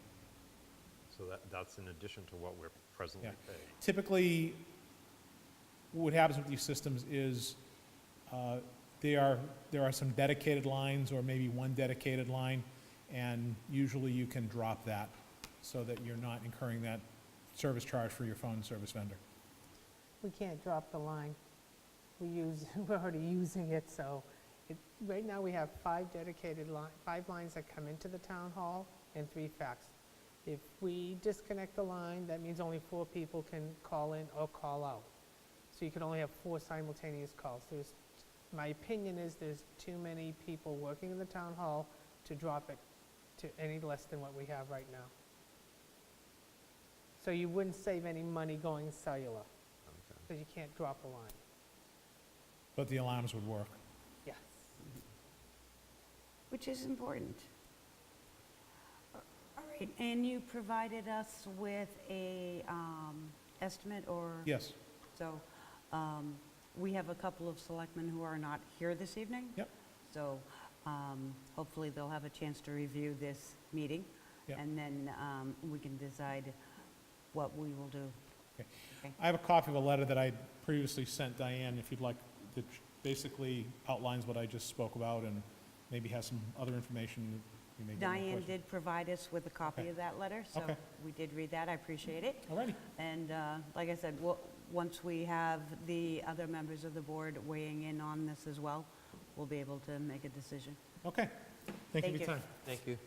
So that's in addition to what we're presently Yeah. paying. Typically, what happens with these systems is there are some dedicated lines or maybe one dedicated line, and usually you can drop that so that you're not incurring that service charge for your phone service vendor. We can't drop the line. We're already using it, so right now we have 5 dedicated lines, 5 lines that come into the town hall and 3 fax. If we disconnect the line, that means only 4 people can call in or call out. So you can only have 4 simultaneous calls. My opinion is there's too many people working in the town hall to drop it to any less than what we have right now. So you wouldn't save any money going cellular, Okay. because you can't drop a line. But the alarms would work. Yes. Which is important. All right, and you provided us with a estimate, or? Yes. So, we have a couple of selectmen who are not here this evening. Yep. So, hopefully they'll have a chance to review this meeting. Yep. And then we can decide what we will do. Okay. Okay. I have a copy of a letter that I previously sent Diane, if you'd like, that basically outlines what I just spoke about and maybe has some other information you may get more Diane questions. did provide us with a copy Okay. of that letter, so Okay. we did read that, I appreciate it. Alrighty. And like I said, once we have the other members of the board weighing in on this as well, we'll be able to make a decision. Okay. Thank you Thank for your you. time. Thank you.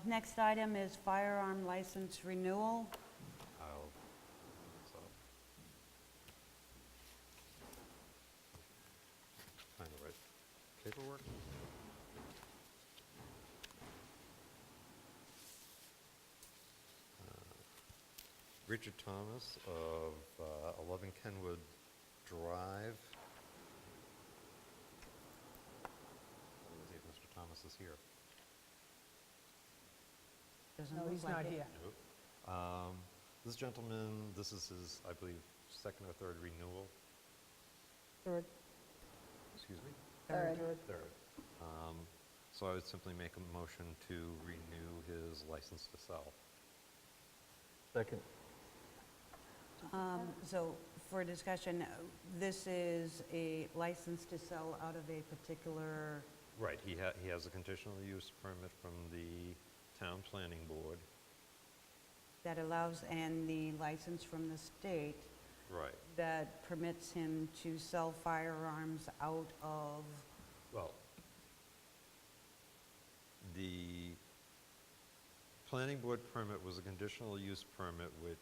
Next item is firearm license renewal. So. Find the right paperwork. Richard Thomas of 11 Kenwood Drive. Let me see if Mr. Thomas is here. Doesn't No, look he's like not it. here. Nope. This gentleman, this is his, I believe, 2nd or 3rd renewal. Third. Excuse me? Third. Third. So I would simply make a motion to renew his license to sell. Second. So for discussion, this is a license to sell out of a particular, Right, he has a conditional use permit from the town planning board. that allows, and the license from the state Right. that permits him to sell firearms out of, Well, the planning board permit was a conditional use permit which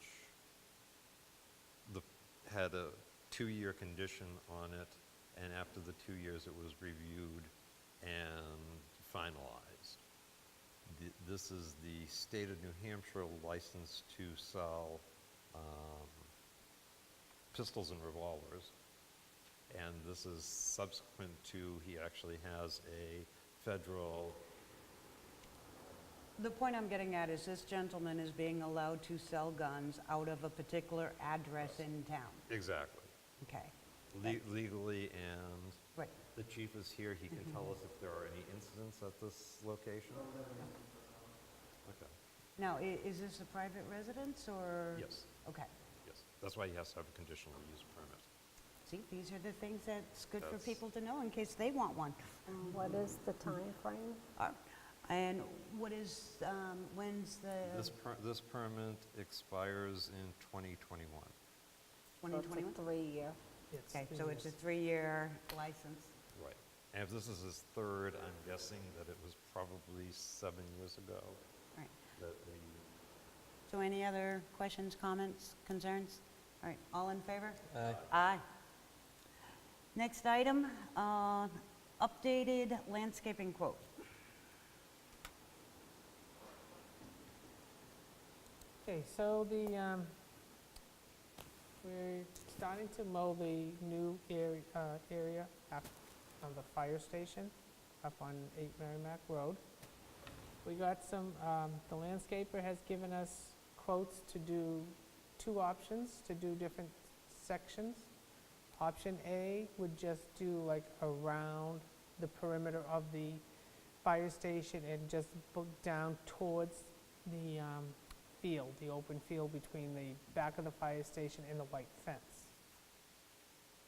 had a 2-year condition on it, and after the 2 years it was reviewed and finalized. This is the state of New Hampshire license to sell pistols and revolvers. And this is subsequent to, he actually has a federal, the point I'm getting at is this gentleman is being allowed to sell guns out of a particular address in town. exactly. Okay. legally, and Right. the chief is here, he can tell us if there are any incidents at this location? Okay, Now, is this a private residence or? yes, Okay. yes. That's why he has to have a conditional use permit. See, these are the things that's good for That's- people to know in case they want one. What is the time frame? And what is, when's the This permit expires in 2021. So 2021? it's a 3-year. It's Okay, 3 so it's a years. 3-year license. Right. And if this is his third, I'm guessing that it was probably 7 years ago Right. that we, So any other questions, comments, concerns? All right, all in favor? Aye. Aye. Next item, updated landscaping quote. Okay, so we're starting to mow the new area of the fire station up on 8 Merrimack Road. We got some, the landscaper has given us quotes to do 2 options, to do different sections. Option A would just do like around the perimeter of the fire station and just book down towards the field, the open field between the back of the fire station and the white fence.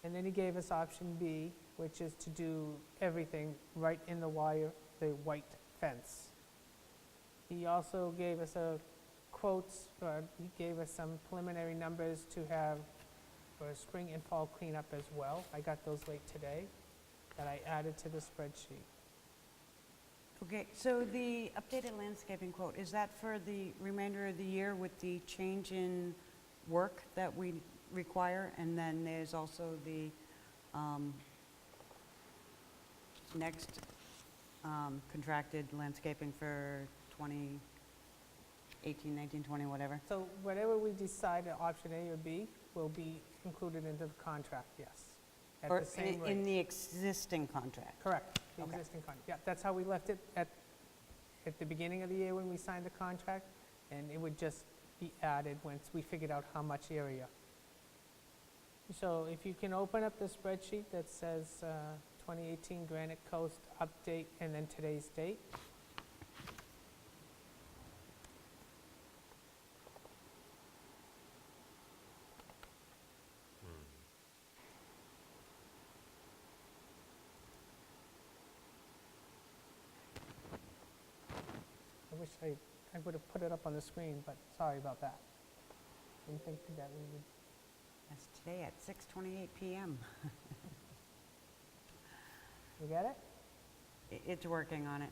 And then he gave us option B, which is to do everything right in the white fence. He also gave us he gave us some preliminary numbers to have for spring and fall cleanup as well. I got those late today that I added to the spreadsheet. Okay, so the updated landscaping quote, is that for the remainder of the year with the change in work that we require? And then there's also the next contracted landscaping for 2018, 19, 20, whatever? So whatever we decide at option A or B will be included into the contract, yes, at Or the same in rate. the existing contract? Correct, the Okay. existing contract. Yeah, that's how we left it at the beginning of the year when we signed the contract, and it would just be added once we figured out how much area. So if you can open up the spreadsheet that says 2018 Granite Coast update and then today's date. I wish I would have put it up on the screen, but sorry about that. Didn't think that we would. That's today at 6:28 PM. You get it? It's working on it.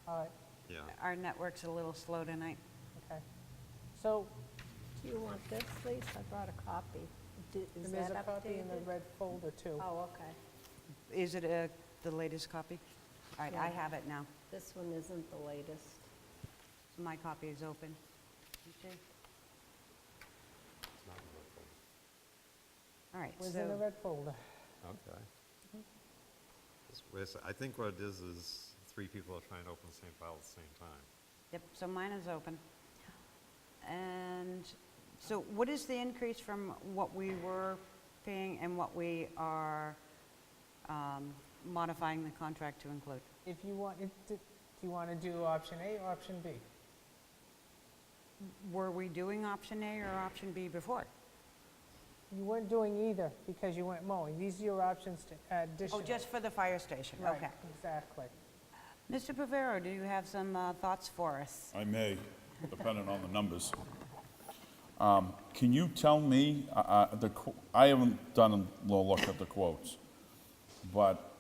All right, yeah. Our network's a little slow tonight. okay. So Do you want this, Lisa? I brought a copy. Is there's that a copy in the updated? red folder too. Oh, okay. Is it the latest copy? All right, I Yeah. have it now. This one isn't the latest. So my copy is open. You see? It's not local. All right, Was in the so, red folder. Okay. I think what it is 3 people are trying to open the same file at the same time. yep, so mine is open. And so what is the increase from what we were paying and what we are modifying the contract to include? If you want, do you want to do option A or option B? Were we doing option A or option B before? You weren't doing either because you weren't mowing. These are your options to add additional. Oh, just for the fire station, Right, okay. exactly. Mr. Pavero, do you have some thoughts for us? I may, depending on the numbers. Can you tell me, I haven't done a little look at the quotes, but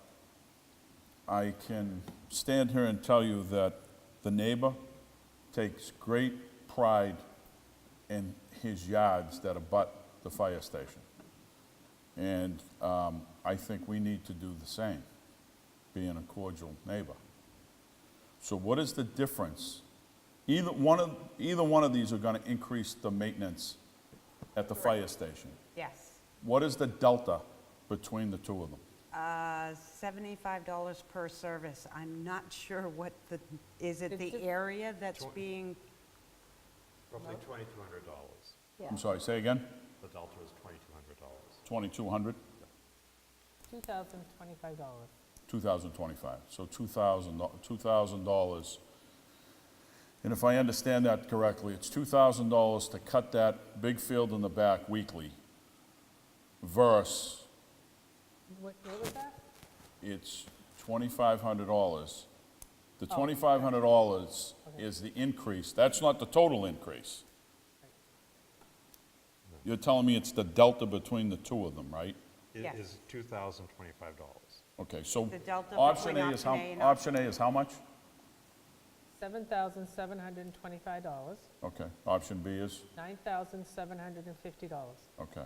I can stand here and tell you that the neighbor takes great pride in his yards that abut the fire station. And I think we need to do the same, being a cordial neighbor. So what is the difference? Either one of these are gonna increase the maintenance at the fire station. Yes. What is the delta between the two of them? $75 per service. I'm not sure what is it the area that's being, Roughly $2,200. Yeah. I'm sorry, say again? The delta is $2,200. 2,200? $2,025. $2,025, so $2,000. And if I understand that correctly, it's $2,000 to cut that big field in the back weekly versus What was that? it's $2,500. The $2,500 is the increase, that's not the total increase. You're telling me it's the delta between the two of them, right? It Yes. is $2,025. Okay, so The delta option between A is how, option A and option A is how much? $7,725. Okay, option B is? $9,750. Okay.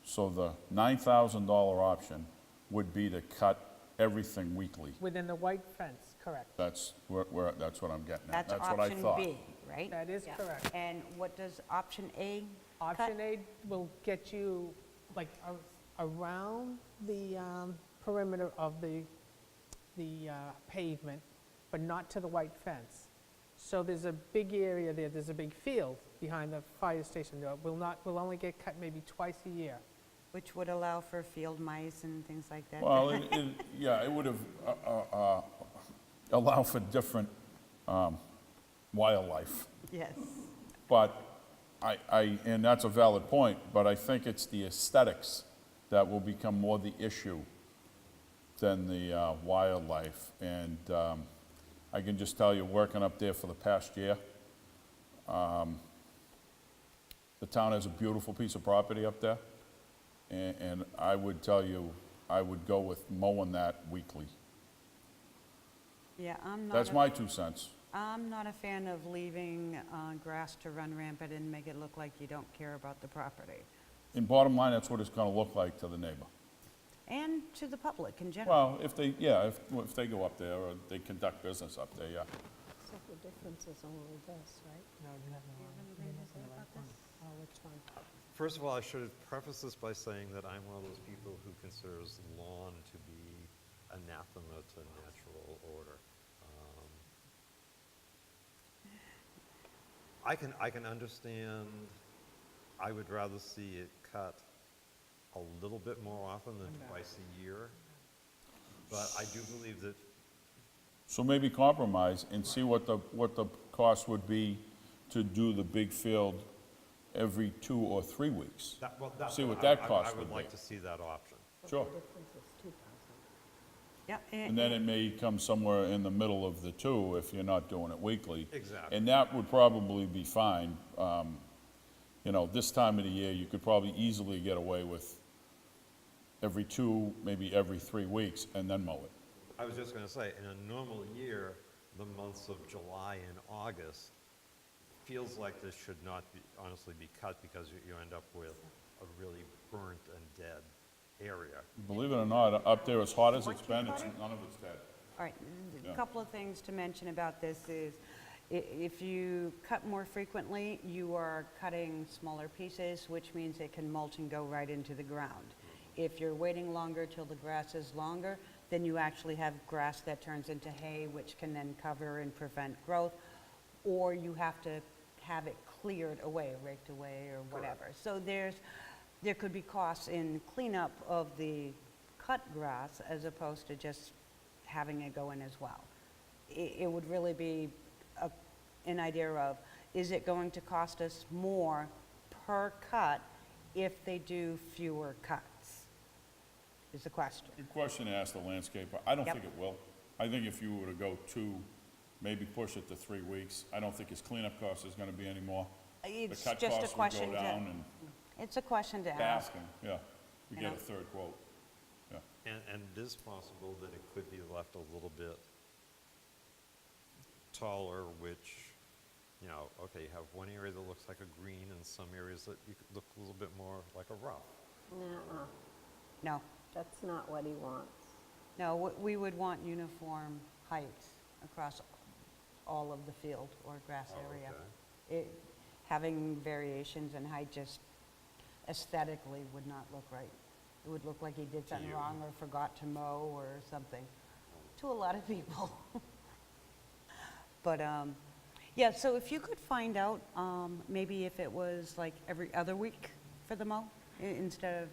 So the $9,000 option would be to cut everything weekly. Within the white fence, correct. That's that's what I'm getting at. That's That's what I option thought. B, right? That is correct. And what does option A cut? Option A will get you like around the perimeter of the pavement, but not to the white fence. So there's a big area there, there's a big field behind the fire station there. Will only get cut maybe twice a year. Which would allow for field mice and things like that. Well, yeah, it would have allow for different wildlife. Yes. But and that's a valid point, but I think it's the aesthetics that will become more the issue than the wildlife. And I can just tell you, working up there for the past year, the town has a beautiful piece of property up there. And I would tell you, I would go with mowing that weekly. Yeah, That's my 2 cents. I'm not a fan of leaving grass to run rampant and make it look like you don't care about the property. And bottom line, that's what it's gonna look like to the neighbor. And to the public in general. Well, if they, yeah, if they go up there or they conduct business up there, yeah. Except the difference is only this, right? No, you have no. Oh, which one? First of all, I should preface this by saying that I'm one of those people who considers lawn to be anathema to natural order. I can understand, I would rather see it cut a little bit more often than twice a year. But I do believe that, So maybe compromise and see what the cost would be to do the big field every 2 or 3 weeks. that's See what I- that I- cost I would would like be. to see that option. Sure. The difference is 2,000. Yeah, And then it may come somewhere in the middle of the two if you're not doing it weekly. Exactly. And that would probably be fine. You know, this time of the year, you could probably easily get away with every 2, maybe every 3 weeks, and then mow it. I was just going to say, in a normal year, the months of July and August, feels like this should not be, honestly be cut because you end up with a really burnt and dead area. Believe it or not, up there, as hot as it's been, none of it's dead. all right, Yeah. a couple of things to mention about this is, if you cut more frequently, you are cutting smaller pieces, which means it can mulch and go right into the ground. If you're waiting longer till the grass is longer, then you actually have grass that turns into hay, which can then cover and prevent growth, or you have to have it cleared away, raked away, or whatever. So there could be costs in cleanup of the cut grass as opposed to just having it go in as well. It would really be an idea of, is it going to cost us more per cut if they do fewer cuts, is the question. Good question to ask the landscaper. I don't Yep. think it will. I think if you were to go 2, maybe push it to 3 weeks, I don't think his cleanup cost is gonna be any more. The It's cut just a costs would question go to, down and it's a question to ask. ask him, yeah. We You get know. a 3rd quote. Yeah. And it is possible that it could be left a little bit taller, which, you know, okay, you have one area that looks like a green and some areas that you could look a little bit more like a rough. Nuh-uh, No, that's not what he wants. no, we would want uniform heights across all of the field or grass Oh, area. okay. Having variations in height just aesthetically would not look right. It would look like he did something you. wrong or forgot to mow or something, to a lot of people. But, yeah, so if you could find out, maybe if it was like every other week for the mow, instead of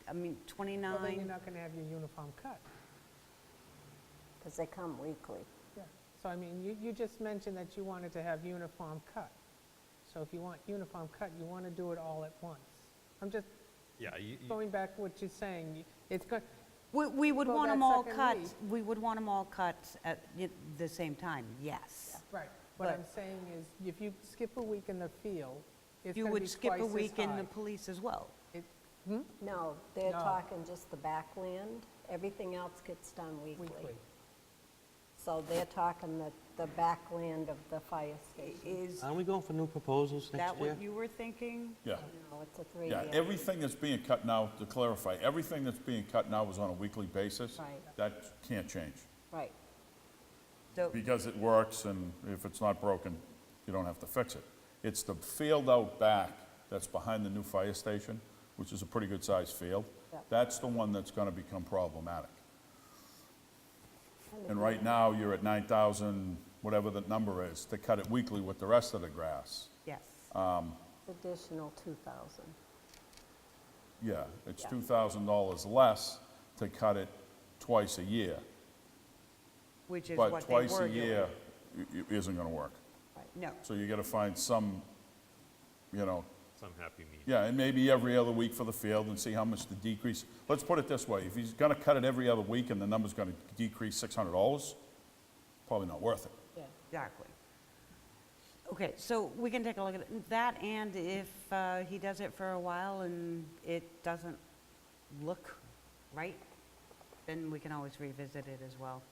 I mean, Well, then you're 29, not going to have your uniform cut. Because they come weekly. Yeah. So I mean, you just mentioned that you wanted to have uniform cut. So if you want uniform cut, you want to do it all at once. I'm just Yeah, going back to what you're saying. It's good, we would Well, want them that all second cut, week- we would want them all cut at the same time, yes. right. What But- I'm saying is, if you skip a week in the field, it's You going to be would skip twice a as week in the high. police as well. No, they're No. talking just the backland. Everything else gets done weekly. Weekly. So they're talking the backland of the fire station. Is Aren't we going for new proposals that next year? what you were thinking? Yeah. No, it's a 3-year. Yeah, everything that's being cut now, to clarify, everything that's being cut now is on a weekly basis. Right. That can't change, Right. So, because it works, and if it's not broken, you don't have to fix it. It's the field out back that's behind the new fire station, which is a pretty good-sized field. Yep. That's the one that's gonna become problematic. And right now, you're at 9,000, whatever the number is, to cut it weekly with the rest of the grass. yes. Additional 2,000. Yeah, it's Yeah. $2,000 less to cut it twice a year. Which is But what they twice were a doing. year isn't gonna work. No, So you gotta find some, you know, some happy medium. yeah, and maybe every other week for the field and see how much the decrease. Let's put it this way, if he's gonna cut it every other week and the number's gonna decrease $600, probably not worth it. Yeah. exactly. Okay, so we can take a look at that, and if he does it for a while and it doesn't look right, then we can always revisit it as well.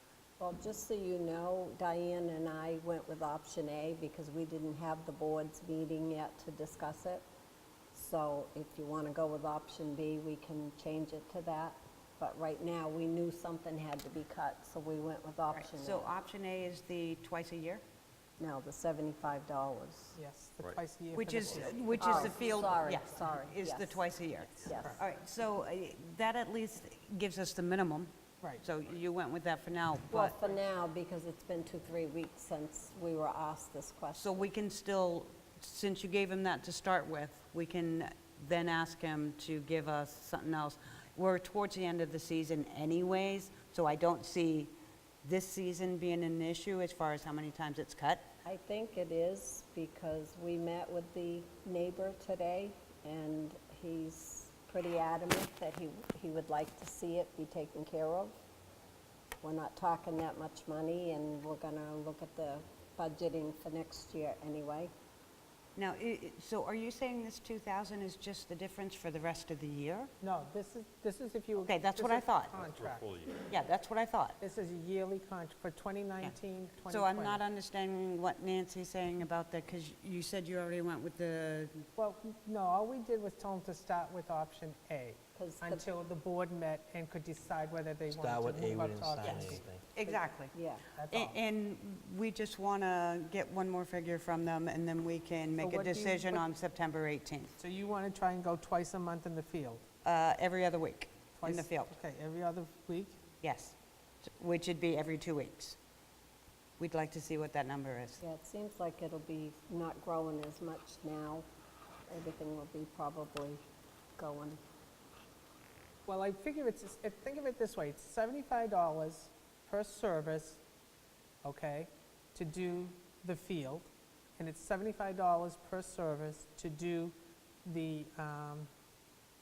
Well, just so you know, Diane and I went with option A because we didn't have the board's meeting yet to discuss it. So if you want to go with option B, we can change it to that. But right now, we knew something had to be cut, so we went with Right, option so A. option A is the twice a year, No, the $75. Yes, the Right. twice a year. which for the is, field. which is Oh, the field, sorry, yes, sorry, is the yes. twice a year. Yes. All right, so that at least gives us the minimum. Right. So you went with that for now, Well, but, for now, because it's been 2-3 weeks since we were asked this question. so we can still, since you gave him that to start with, we can then ask him to give us something else. We're towards the end of the season anyways, so I don't see this season being an issue as far as how many times it's cut. I think it is, because we met with the neighbor today, and he's pretty adamant that he would like to see it be taken care of. We're not talking that much money, and we're gonna look at the budgeting for next year anyway. Now, so are you saying this 2,000 is just the difference for the rest of the year? No, this is if you. Okay, that's this what I is thought. For a Contract. full year. Yeah, that's what I thought. This is a yearly contract for 2019, 2020. So I'm not understanding what Nancy's saying about that, because you said you already went with the, Well, no, all we did was tell them to start with option A 'Cause the- until the board met and could decide whether they Start wanted with to A, move we up didn't to sign option B. anything. exactly. Yeah, That's all. And we just want to get one more figure from them, and then we can make a what do you- decision what- on September 18th, So you want to try and go twice a month in the field? every other week in the Twice- field, Okay, every other week? yes, which would be every 2 weeks. We'd like to see what that number is. yeah, it seems like it'll be not growing as much now. Everything will be probably going. Well, I figure think of it this way, it's $75 per service, okay, to do the field, and it's $75 per service to do the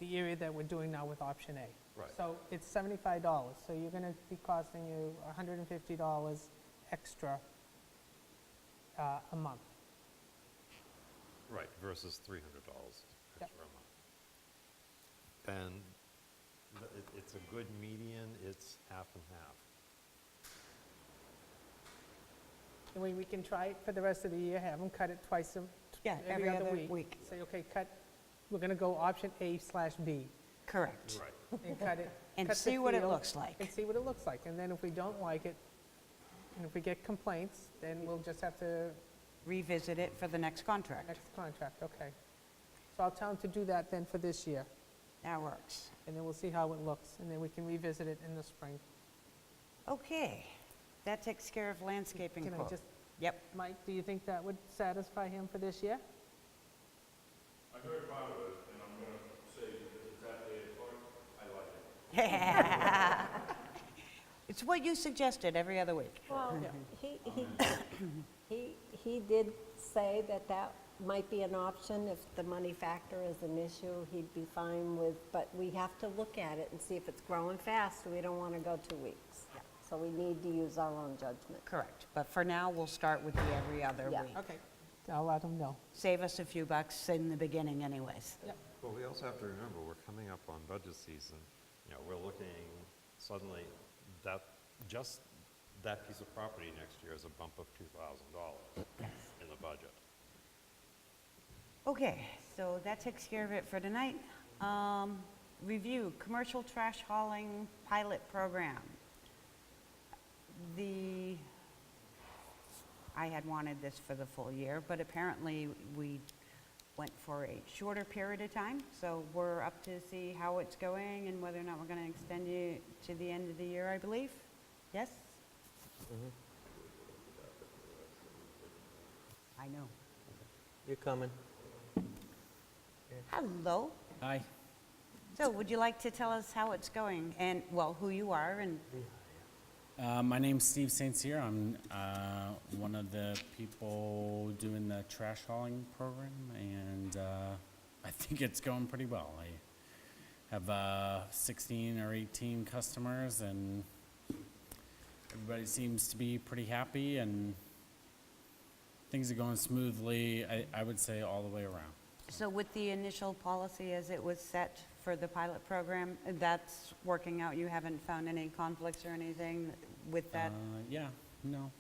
area that we're doing now with option A. Right. So it's $75, so you're gonna be costing you $150 extra a month. Right, versus $300 Yep. extra a month. And it's a good median, it's half and half. And we can try it for the rest of the year, have them cut it twice, Yeah, every other week. Say, okay, we're gonna go option A/B. Correct. Right. And cut it. And cut the see what it field looks like. And see what it looks like. And then if we don't like it, and if we get complaints, then we'll just have to, Revisit it for the next contract. next contract, okay. So I'll tell them to do that then for this year, That works. and then we'll see how it looks, and then we can revisit it in the spring. Okay, that takes care of landscaping Can I quote. just, Yep, Mike, do you think that would satisfy him for this year? I heard part of it, and I'm gonna say, because it's that day at clerk, I It's what you suggested every other week. Well, he did say that that might be an option if the money factor is an issue, he'd be fine with, but we have to look at it and see if it's growing fast, we don't want to go 2 weeks. So we need to use our own judgment. Correct, but for now, we'll start with the every other Yeah. week. Okay, I'll let them know. Save us a few bucks in the beginning anyways. Well, we also have to remember, we're coming up on budget season. You know, we're looking suddenly that, just that piece of property next year is a bump of $2,000 in the budget. Okay, so that takes care of it for tonight. Review, commercial trash hauling pilot program. I had wanted this for the full year, but apparently we went for a shorter period of time. So we're up to see how it's going and whether or not we're going to extend it to the end of the year, I believe. Yes? I know. You're coming. Hello. Hi, So would you like to tell us how it's going and, well, who you are and, my name's Steve St. Cyr. I'm one of the people doing the trash hauling program, and I think it's going pretty well. I have 16 or 18 customers, and everybody seems to be pretty happy, and things are going smoothly, I would say, all the way around. so with the initial policy as it was set for the pilot program, that's working out? You haven't found any conflicts or anything with that? Yeah, no.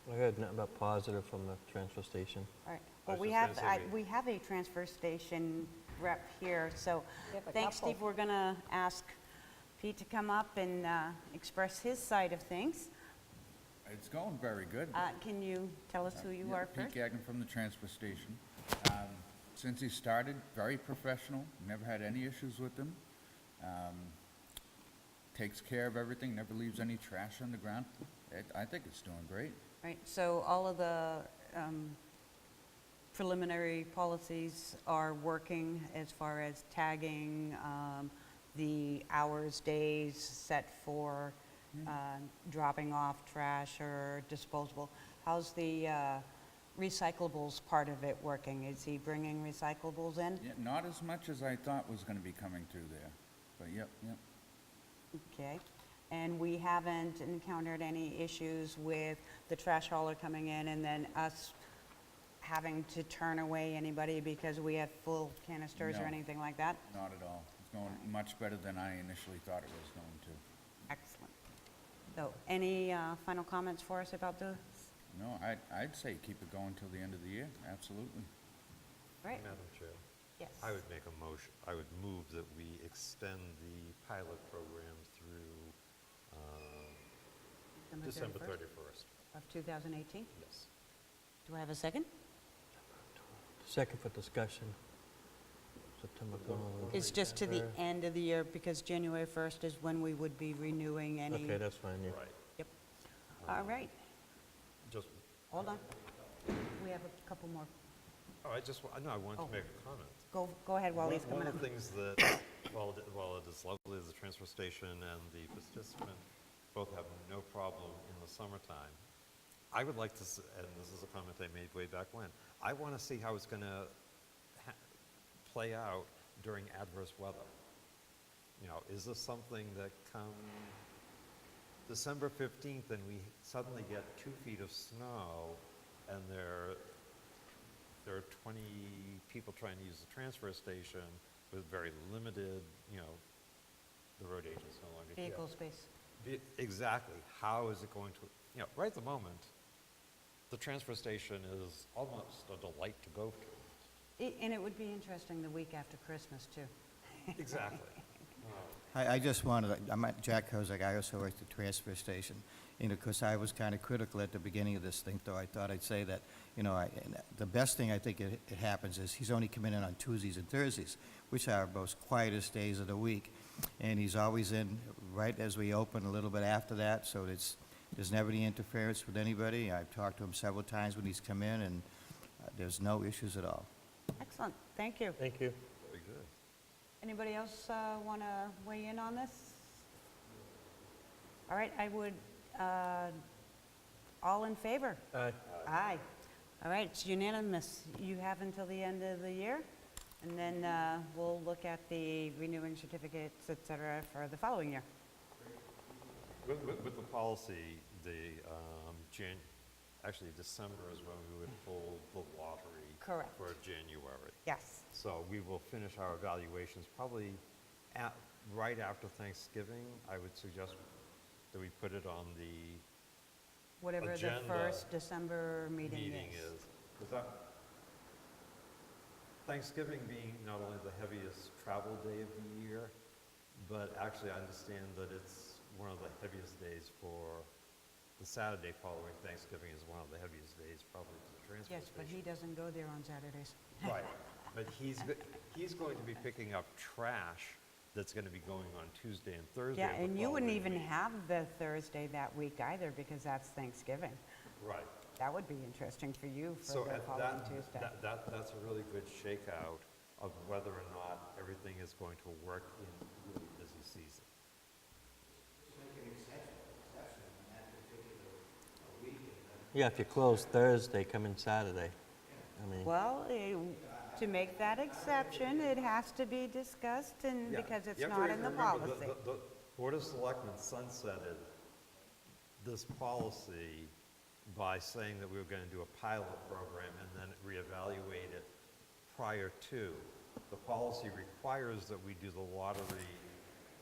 I heard nothing but positive from the transfer station. All right. I Well, was just gonna say we have a transfer station rep here, so We have a thanks, couple. Steve. We're going to ask Pete to come up and express his side of things. It's going very good. Can you tell us who you Yeah, are Pete first? Gagnon from the transfer station. Since he started, very professional, never had any issues with him. Takes care of everything, never leaves any trash on the ground. I think it's doing great. Right, so all of the preliminary policies are working as far as tagging, the hours, days set for dropping off trash or disposable. How's the recyclables part of it working? Is he bringing recyclables in? Yeah, not as much as I thought was gonna be coming through there, but yep. Okay, and we haven't encountered any issues with the trash hauler coming in and then us having to turn away anybody because we have full canisters or No. anything like that? Not at all. It's going much better than I initially thought it was going to. Excellent. So, any final comments for us about the, No, I'd say keep it going till the end of the year, absolutely. right? Madam Chair, Yes. I would make a motion, I would move that we extend the pilot program through December 31st. Of 2018. Yes. Do I have a second? Second for discussion. September. It's just to the end of the year because January 1st is when we would be renewing any. Okay, that's fine, yeah. Right. Yep. All right, Just, hold on. We have a couple more. no, I wanted Oh. to make a comment. Go ahead while he's One coming of up. the things that, while it is lovely as the transfer station and the participant both have no problem in the summertime, I would like to, and this is a comment I made way back when, I want to see how it's going to play out during adverse weather. You know, is this something that come December 15th and we suddenly get 2 feet of snow and there are 20 people trying to use the transfer station with very limited, you know, the road agents no longer here. Vehicle space. Exactly. How is it going to, you know, right at the moment, the transfer station is almost a delight to go to. And it would be interesting the week after Christmas, too. Exactly. I just wanted, I'm Jack Kozak, I also work at the transfer station. You know, because I was kind of critical at the beginning of this thing, though I thought I'd say that, you know, and the best thing I think it happens is he's only coming in on Tuesdays and Thursdays, which are our most quietest days of the week. And he's always in right as we open, a little bit after that, so there's never any interference with anybody. I've talked to him several times when he's come in, and there's no issues at all. Excellent, thank you. Thank you. Very good. Anybody else want to weigh in on this? All right, I would, all in favor? Aye. Aye. All right, it's unanimous. You have until the end of the year, and then we'll look at the renewing certificates, et cetera, for the following year. With the policy, actually December is when we would hold the lottery. Correct. For January. Yes. So we will finish our evaluations probably right after Thanksgiving. I would suggest that we put it on the Whatever the agenda first December meeting is. Thanksgiving being not only the heaviest travel day of the year, but actually I understand that it's one of the heaviest days for, the Saturday following Thanksgiving is one of the heaviest days probably to the transfer Yes, but he station. doesn't go there on Saturdays. Right, but he's going to be picking up trash that's going to be going on Tuesday and Thursday. Yeah, of the and you wouldn't following even week. have the Thursday that week either, because that's Thanksgiving. Right. That would be interesting for you So for the at following Tuesday. that's a really good shakeout of whether or not everything is going to work in a really busy season. Yeah, if you close Thursday, come in Saturday. I mean, Well, to make that exception, it has to be discussed, and Yeah, because it's you have to not in the remember policy. The Board of Selectmen sunsetted this policy by saying that we were going to do a pilot program and then reevaluate it prior to. The policy requires that we do the lottery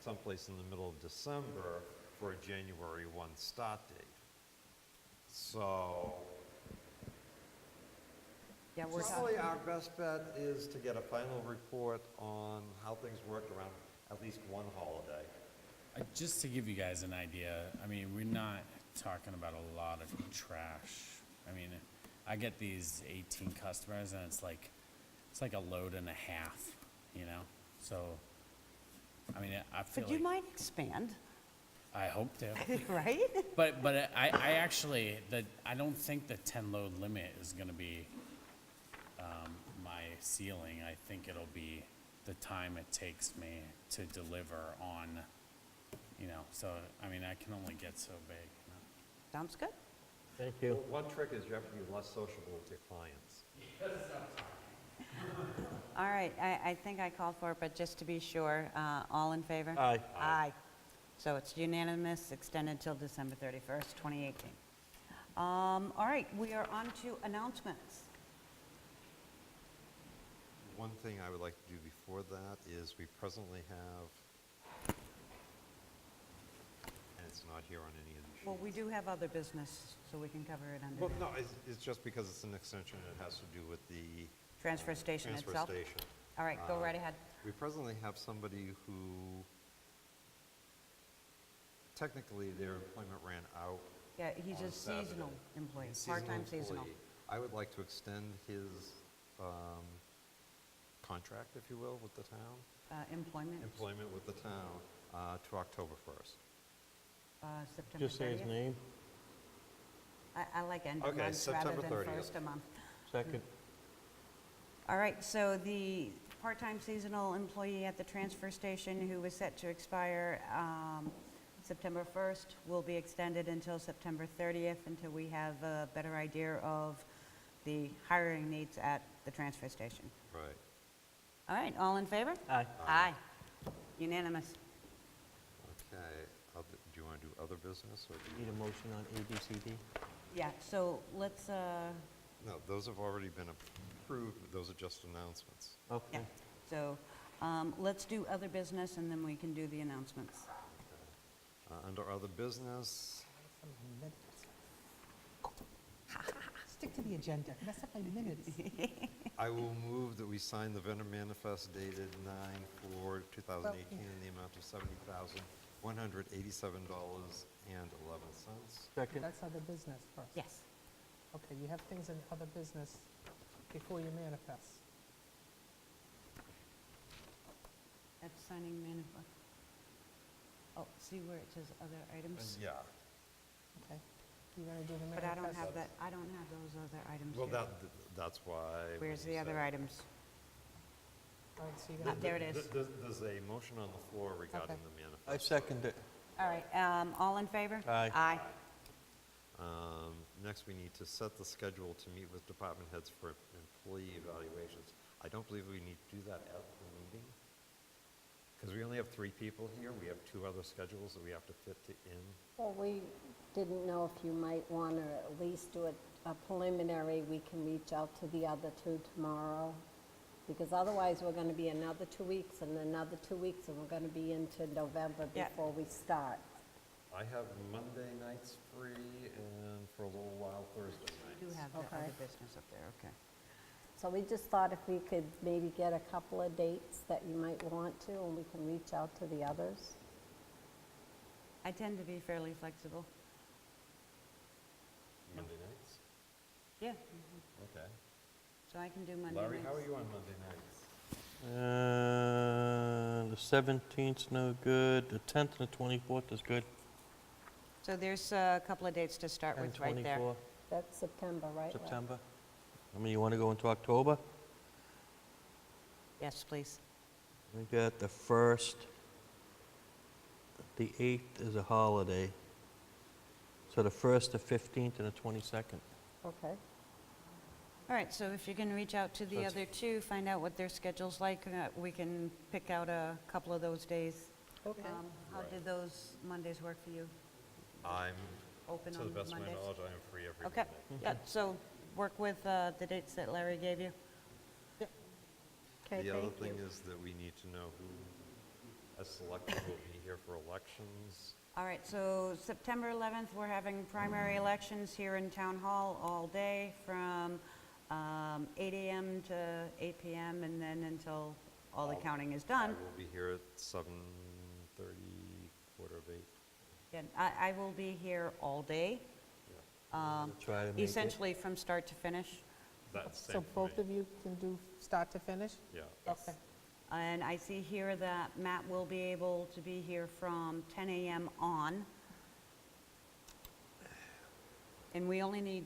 someplace in the middle of December for a January 1 start date. So Yeah, we're probably talking, our best bet is to get a final report on how things worked around at least one holiday. Just to give you guys an idea, I mean, we're not talking about a lot of trash. I mean, I get these 18 customers, and it's like a load and a half, you know? So, I mean, I feel but you like, might expand, I hope to. right? But I actually, I don't think the 10 load limit is gonna be my ceiling. I think it'll be the time it takes me to deliver on, you know, so, I mean, I can only get so big, you know? Sounds good. thank you. One trick is you have to be less sociable with your clients. All right, I think I called for it, but just to be sure, all in favor? Aye. Aye. So it's unanimous, extended till December 31st, 2018. All right, we are on to announcements. One thing I would like to do before that is we presently have, and it's not here on any of the sheets. Well, we do have other business, so we can cover it under Well, no, it's just because it's an extension, it has to do with the transfer station transfer itself. station. All right, go right ahead. We presently have somebody who, technically, their employment ran out. Yeah, he's on a Saturday. seasonal employee, He's a seasonal part-time seasonal. employee. I would like to extend his contract, if you will, with the town, Employment, employment with the town, to October 1st. September 30th. Just say his name. I like end of Okay, month rather September than 30th. first a month. Second. All right, so the part-time seasonal employee at the transfer station who was set to expire September 1st will be extended until September 30th, until we have a better idea of the hiring needs at the transfer station. Right. All right, all in favor? Aye. Aye. Unanimous. Okay, do you want to do other business, or do you? Need a motion on A, B, C, D? Yeah, so let's, No, those have already been approved, but those are just announcements. yeah, Okay. so let's do other business, and then we can do the announcements. Under other business, Some minutes. Stick to the agenda, mess up my minutes. I will move that we sign the vendor manifest dated 9/4/2018 in the amount of $70,187.11. Second. That's other business first. Yes. Okay, you have things in other business before you manifest. That's signing manifest. Oh, see where it says other items? Yeah, Okay, you're gonna do the But manifest? I don't have that, I don't have those other items well, here. that's why. when Where's you the other said- items? All right, so you Ah, got, there it is. There's a motion on the floor regarding Okay. the manifest. I second it. All right, all in favor? Aye. Aye. Next, we need to set the schedule to meet with department heads for employee evaluations. I don't believe we need to do that at the meeting, because we only have 3 people here. We have 2 other schedules that we have to fit in. Well, we didn't know if you might want to at least do a preliminary, we can reach out to the other 2 tomorrow, because otherwise we're going to be another 2 weeks and another 2 weeks, and we're going to be into November Yeah. before we start. I have Monday nights free, and for a little while, Thursday Do nights. have the Okay. other business up there, okay. So we just thought if we could maybe get a couple of dates that you might want to, and we can reach out to the others. I tend to be fairly flexible. Monday nights? Yeah, Okay. so I can do Monday Larry, how are nights. you on Monday nights? The 17th's no good, the 10th and the 24th is good. So there's a couple of dates to start And with right there. 24, That's September, right? Larry? September. I mean, you want to go into October? Yes, please. We got the 1st, the 8th is a holiday. So the 1st, the 15th, and the 22nd. Okay. All right, so if you can reach out to the That's- other 2, find out what their schedule's like, we can pick out a couple of those days. Okay. How Right. did those Mondays work for you? I'm, Open to the on best of my Mondays? knowledge, I am free every Okay, Monday. yeah, so work with the dates that Larry gave you. Okay, The other thank thing you. is that we need to know who, as selected, will be here for elections. All right, so September 11th, we're having primary elections here in Town Hall all day from 8 AM to 8 PM, and then until all the counting is I done. will be here at 7:30, quarter of 8. And I will be here all day, Try to make it. essentially from start to finish. That's so same for both me. of you can do start to finish? Yeah. Okay. And I see here that Matt will be able to be here from 10 AM on. And we only need,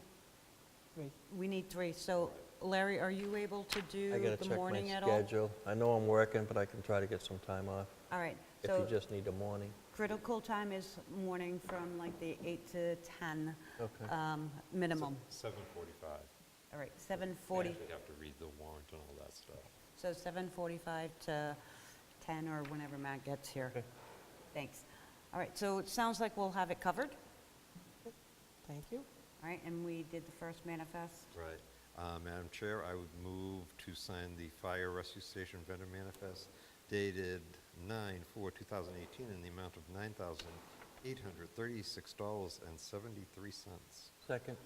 3. we need 3. So Larry, are you able to do I gotta the check my morning at all? schedule. I know I'm working, but I can try to get some time off, All right, if you so just need the morning. critical time is morning from like the 8 to 10 Okay. minimum. 7:45. All right, I 7:40, actually have to read the warrant and all that stuff. so 7:45 to 10 or whenever Matt gets here. Okay. Thanks. All right, so it sounds like we'll have it covered, Thank you. all right? And we did the first manifest. Right. Madam Chair, I would move to sign the fire rescue station vendor manifest dated 9/4/2018 in the amount of $9,836.73. Second.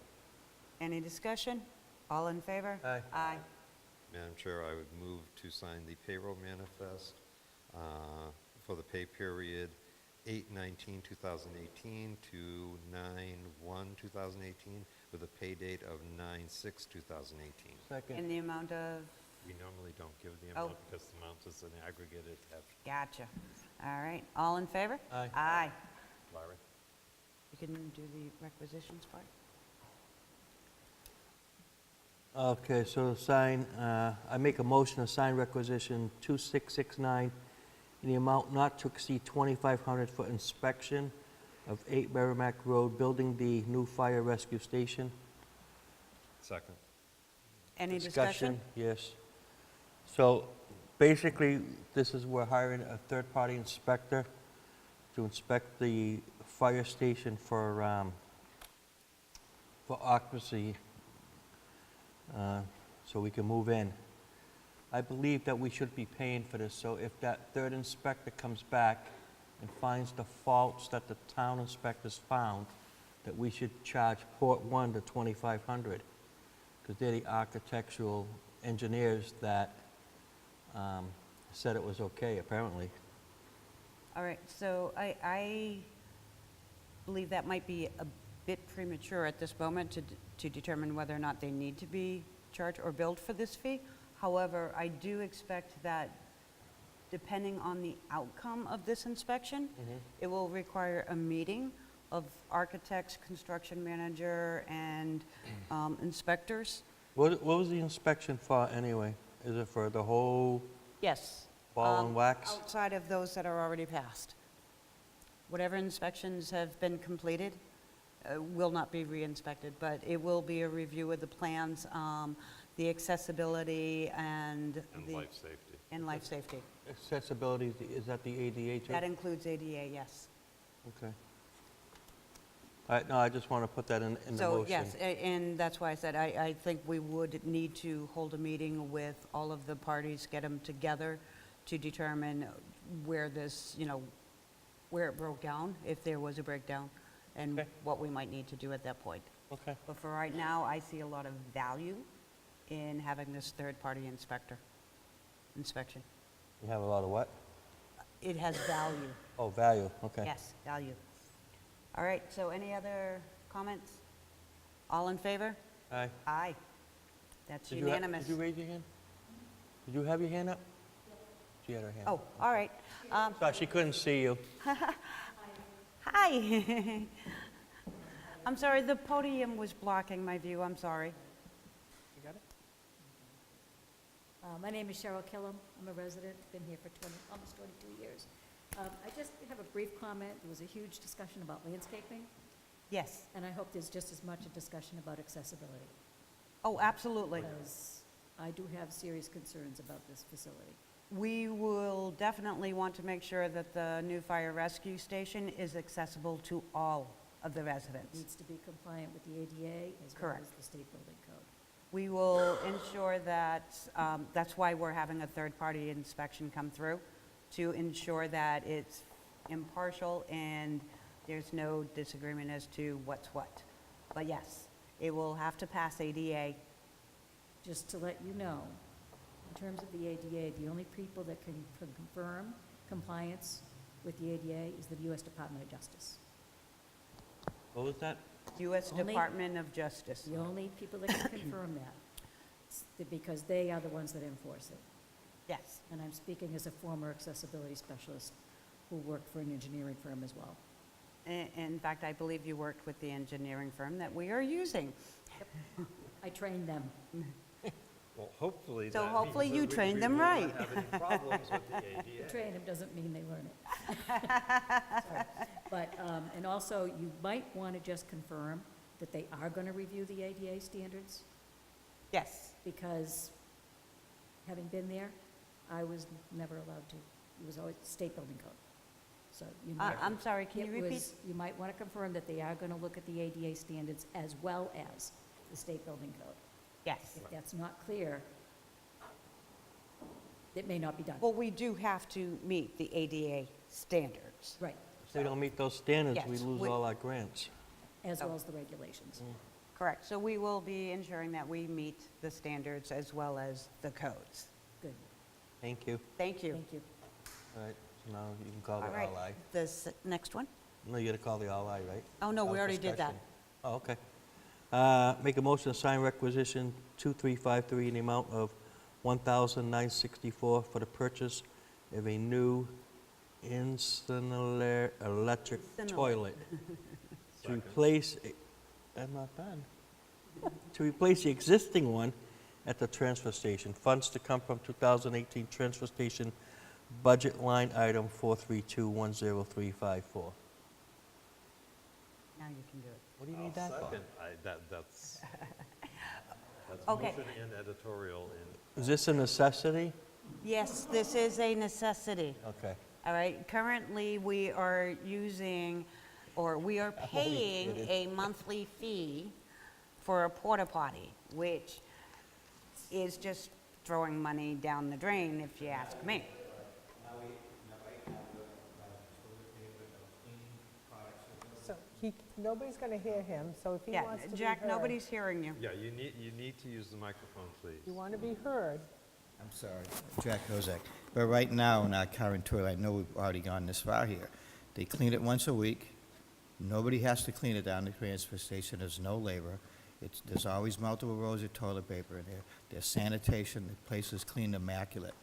Any discussion? All in favor? Aye. Aye. Madam Chair, I would move to sign the payroll manifest for the pay period 8/19/2018 to 9/1/2018 with a pay date of 9/6/2018. Second. In the amount of, We normally don't give the Oh. amount because the amount is an aggregated have. gotcha. All right, all in favor? Aye. Aye. Larry? You can do the requisitions part? Okay, so sign, I make a motion to sign requisition 2669 in the amount not to exceed 2,500 for inspection of 8 Merrimack Road, building the new fire rescue station. Second. Any discussion? Yes. So basically, this is, we're hiring a third-party inspector to inspect the fire station for occupancy, so we can move in. I believe that we should be paying for this, so if that third inspector comes back and finds the faults that the town inspectors found, that we should charge Port One the 2,500, because they're the architectural engineers that said it was okay, apparently. All right, so I believe that might be a bit premature at this moment to determine whether or not they need to be charged or billed for this fee. However, I do expect that depending on the outcome of this inspection, it will require a meeting of architects, construction manager, and inspectors. What was the inspection for anyway? Is it for the whole Yes. Ball and wax? Outside of those that are already passed. Whatever inspections have been completed will not be re-inspected, but it will be a review of the plans, the accessibility and And the... life safety. And life safety. Accessibility, is that the ADA too? That includes ADA, yes. Okay. All right, no, I just want to put that in the motion. So, yes, and that's why I said I think we would need to hold a meeting with all of the parties, get them together to determine where this, where it broke down, if there was a breakdown, and Okay. what we might need to do at that point. Okay. But for right now, I see a lot of value in having this third-party inspection. You have a lot of what? It has value. Oh, value, okay. Yes, value. All right, so any other comments? All in favor? Aye. Aye. That's Did you ha- unanimous. Did you raise your hand? Did you have your hand up? She had her hand. Oh, all right. Sorry, she couldn't see you. Hi. I'm sorry, the podium was blocking my view, I'm sorry. My name is Cheryl Killam. I'm a resident, been here for almost 22 years. I just have a brief comment. There was a huge discussion about landscaping, Yes. and I hope there's just as much a discussion about accessibility. Oh, absolutely. Because I do have serious concerns about this facility. We will definitely want to make sure that the new fire rescue station is accessible to all of the It residents. needs to be compliant with the ADA as well Correct. as the state building code. We will ensure that, that's why we're having a third-party inspection come through, to ensure that it's impartial and there's no disagreement as to what's what. But yes, it will have to pass ADA. Just to let you know, in terms of the ADA, the only people that can confirm compliance with the ADA is the U.S. Department of Justice. What was that? U.S. Only- Department of Justice. The only people that can confirm that, because they are the ones that enforce it. Yes. And I'm speaking as a former accessibility specialist who worked for an engineering firm as well. In fact, I believe you worked with the engineering firm that we are using. I trained them. Well, hopefully So that means hopefully that you we trained them won't right. have any problems with the To ADA. train them doesn't mean they learn it. Sorry. But, and also, you might want to just confirm that they are going to review the ADA standards, Yes. because having been there, I was never allowed to. It was always state building code. So you might. I'm sorry, can you It repeat? was- You might want to confirm that they are going to look at the ADA standards as well as the state building code. Yes. If that's not clear, it may not be done. Well, we do have to meet the ADA standards. Right, If we don't meet those standards, we Yes, lose we- all our grants. as Oh. well as the regulations. Correct. So we will be ensuring that we meet the standards as well as the codes. Good, Thank you. Thank you. thank you. All right, so now you can call the All right. RI. This next one? No, you gotta call the RI, right? Oh, no, That we was already did that. discussion. Oh, okay. Make a motion to sign requisition 2353 in the amount of $1,964 for the purchase of a new Installer electric Installer. toilet to replace, I'm not done. To replace the existing one at the transfer station. Funds to come from 2018 transfer station budget line item 4321034. Now you can do it. What do you need that for? Second, that's Okay. motion and editorial in Is this a necessity? Yes, this is a necessity. Okay. All right, currently, we are using, or we are paying kidding. a monthly fee for a porta potty, which is just throwing money down the drain, if you ask me. So nobody's going to hear him, so if he Yeah, wants to be Jack, heard, nobody's hearing you. Yeah, you need to use the microphone, please. you want to be heard, I'm sorry. Jack Kozak. But right now, in our current toilet, I know we've already gone this far here. They clean it once a week. Nobody has to clean it down the transfer station. There's no labor. There's always multiple rolls of toilet paper in there. There's sanitation. The place is clean, immaculate.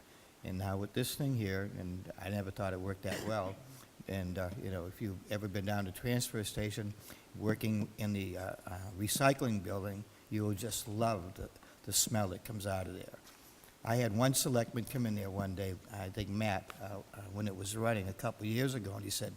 And now with this thing here, and I never thought it worked that well, and, if you've ever been down to transfer station, working in the recycling building, you will just love the smell that comes out of there. I had one selectman come in there one day, I think Matt, when it was running a couple of years ago, and he said,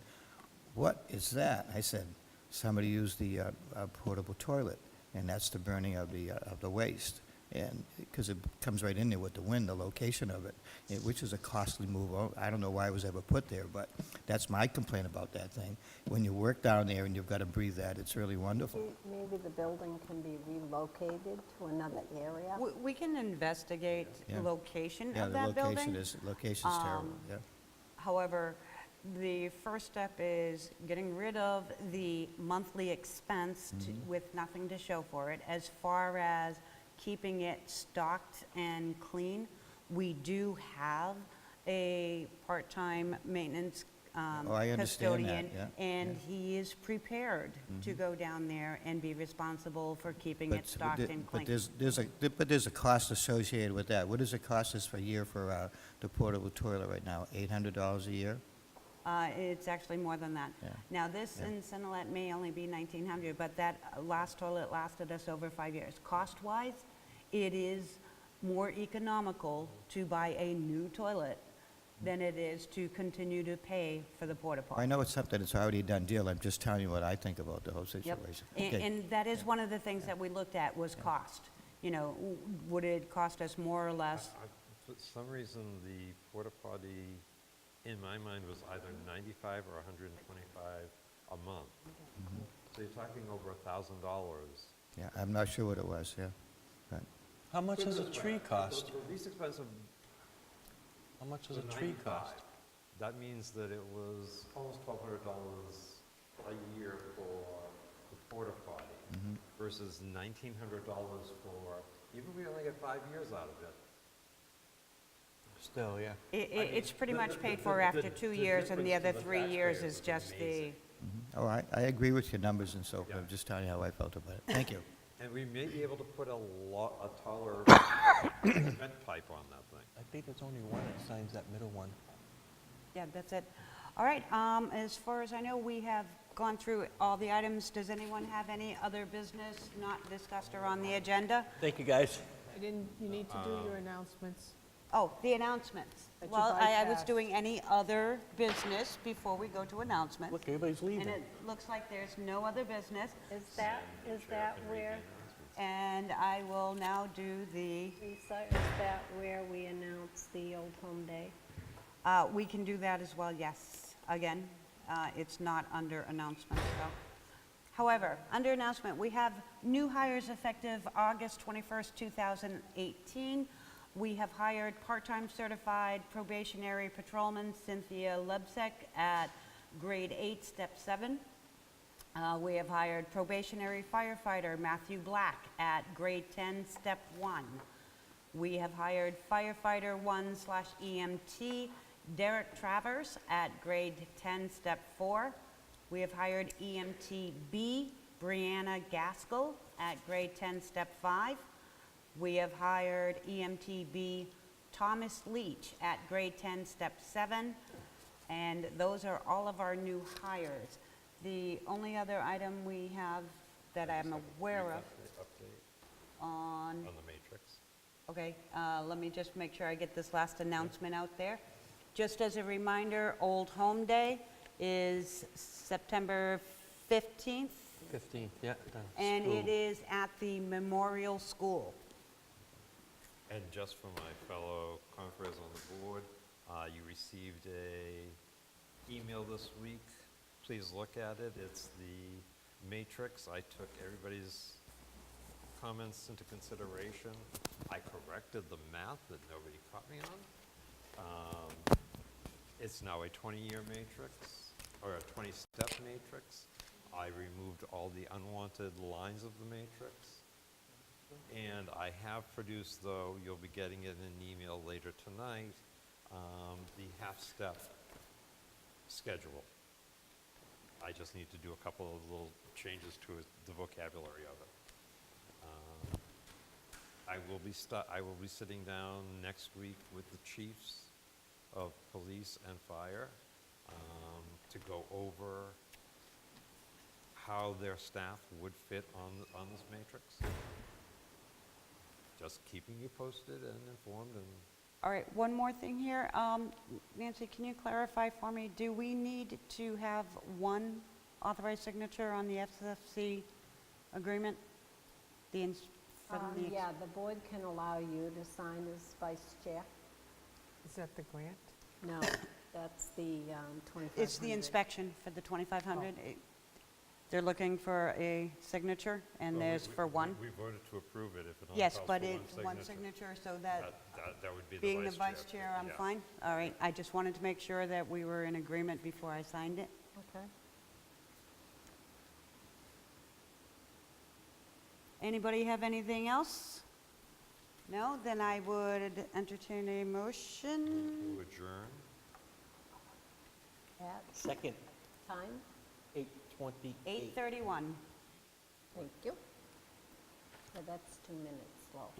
"What is that?" I said, "Somebody used the portable toilet, and that's the burning of the waste." And, because it comes right in there with the wind, the location of it, which is a costly move. I don't know why it was ever put there, but that's my complaint about that thing. When you work down there and you've got to breathe that, it's really wonderful. Maybe the building can be relocated to another area. We can investigate Yeah. location Yeah, of the that building. location's terrible, yeah. However, the first step is getting rid of the monthly expense with nothing to show for it. As far as keeping it stocked and clean, we do have a part-time maintenance Oh, I understand that, custodian, yeah, and yeah. he is prepared to go down there and be responsible for keeping it But stocked and clean. but there's a cost associated with that. What does it cost us for a year for the portable toilet right now? $800 a year? It's actually more than that. Yeah. Now, this Yeah. in Cinelet may only be 1,900, but that last toilet lasted us over 5 years. Cost-wise, it is more economical to buy a new toilet than it is to continue to pay for the porta potty. I know it's something that's already a done deal. I'm just telling you what I think about the whole Yep. situation. And Okay. and that is one of the things that we looked at was cost. You know, would it cost us more or less? For some reason, the porta potty, in my mind, was either 95 or 125 a month. So you're talking over $1,000. Yeah, I'm not sure what it was, yeah. But How much does a tree cost? The least expensive How much does was a tree 95. cost? That means that it was almost $1,200 a year for the porta potty versus $1,900 for, even if we only get 5 years out of it. Still, yeah. It's pretty much paid for after 2 years, and the other 3 years is just the... Oh, I agree with your numbers and so forth. Yeah. I'm just telling you how I felt about it. Thank you. And we may be able to put a taller vent pipe on that thing. I think there's only one that signs that middle one. Yeah, that's it. All right, as far as I know, we have gone through all the items. Does anyone have any other business not discussed or on the agenda? Thank you, guys. You need to do your announcements. Oh, the announcements. That you Well, I was bypassed. doing any other business before we go to announcements. Look, everybody's And leaving. it looks like there's no other business, Is that where, and I will now do the, Lisa, is that where we announce the Old Home Day? we can do that as well, yes. Again, it's not under announcements, though. However, under announcement, we have new hires effective August 21st, 2018. We have hired part-time certified probationary patrolman Cynthia Lebsek at grade 8, step 7. We have hired probationary firefighter Matthew Black at grade 10, step 1. We have hired firefighter 1/EMT Derek Travers at grade 10, step 4. We have hired EMT B Brianna Gaskell at grade 10, step 5. We have hired EMT B Thomas Leach at grade 10, step 7. And those are all of our new hires. The only other item we have that I'm aware of Update on, on the matrix. okay, let me just make sure I get this last announcement out there. Just as a reminder, Old Home Day is September 15th, 15th, yeah. done. and it School. is at the Memorial School. And just for my fellow conferees on the board, you received a email this week. Please look at it. It's the matrix. I took everybody's comments into consideration. I corrected the math that nobody caught me on. It's now a 20-year matrix, or a 20-step matrix. I removed all the unwanted lines of the matrix. And I have produced, though, you'll be getting it in an email later tonight, the half-step schedule. I just need to do a couple of little changes to the vocabulary of it. I will be sitting down next week with the chiefs of police and fire to go over how their staff would fit on this matrix. just keeping you posted and informed and All right, one more thing here. Nancy, can you clarify for me, do we need to have one authorized signature on the FCFC agreement? Yeah, the board can allow you to sign as vice chair. Is that the grant? No, that's the 2,500. It's the inspection for the 2,500. They're looking for a signature, and Well, there's for one. We voted to approve it if it only Yes, calls but for it's one signature, so that, That would be the being the vice chair. vice chair, I'm Yeah. fine. All right, I just wanted to make sure that we were in agreement before I signed it. Okay. Anybody have anything else? No? Then I would entertain a motion. To adjourn. At Second, time? 8:28. 8:31. Thank you. So that's 2 minutes slow.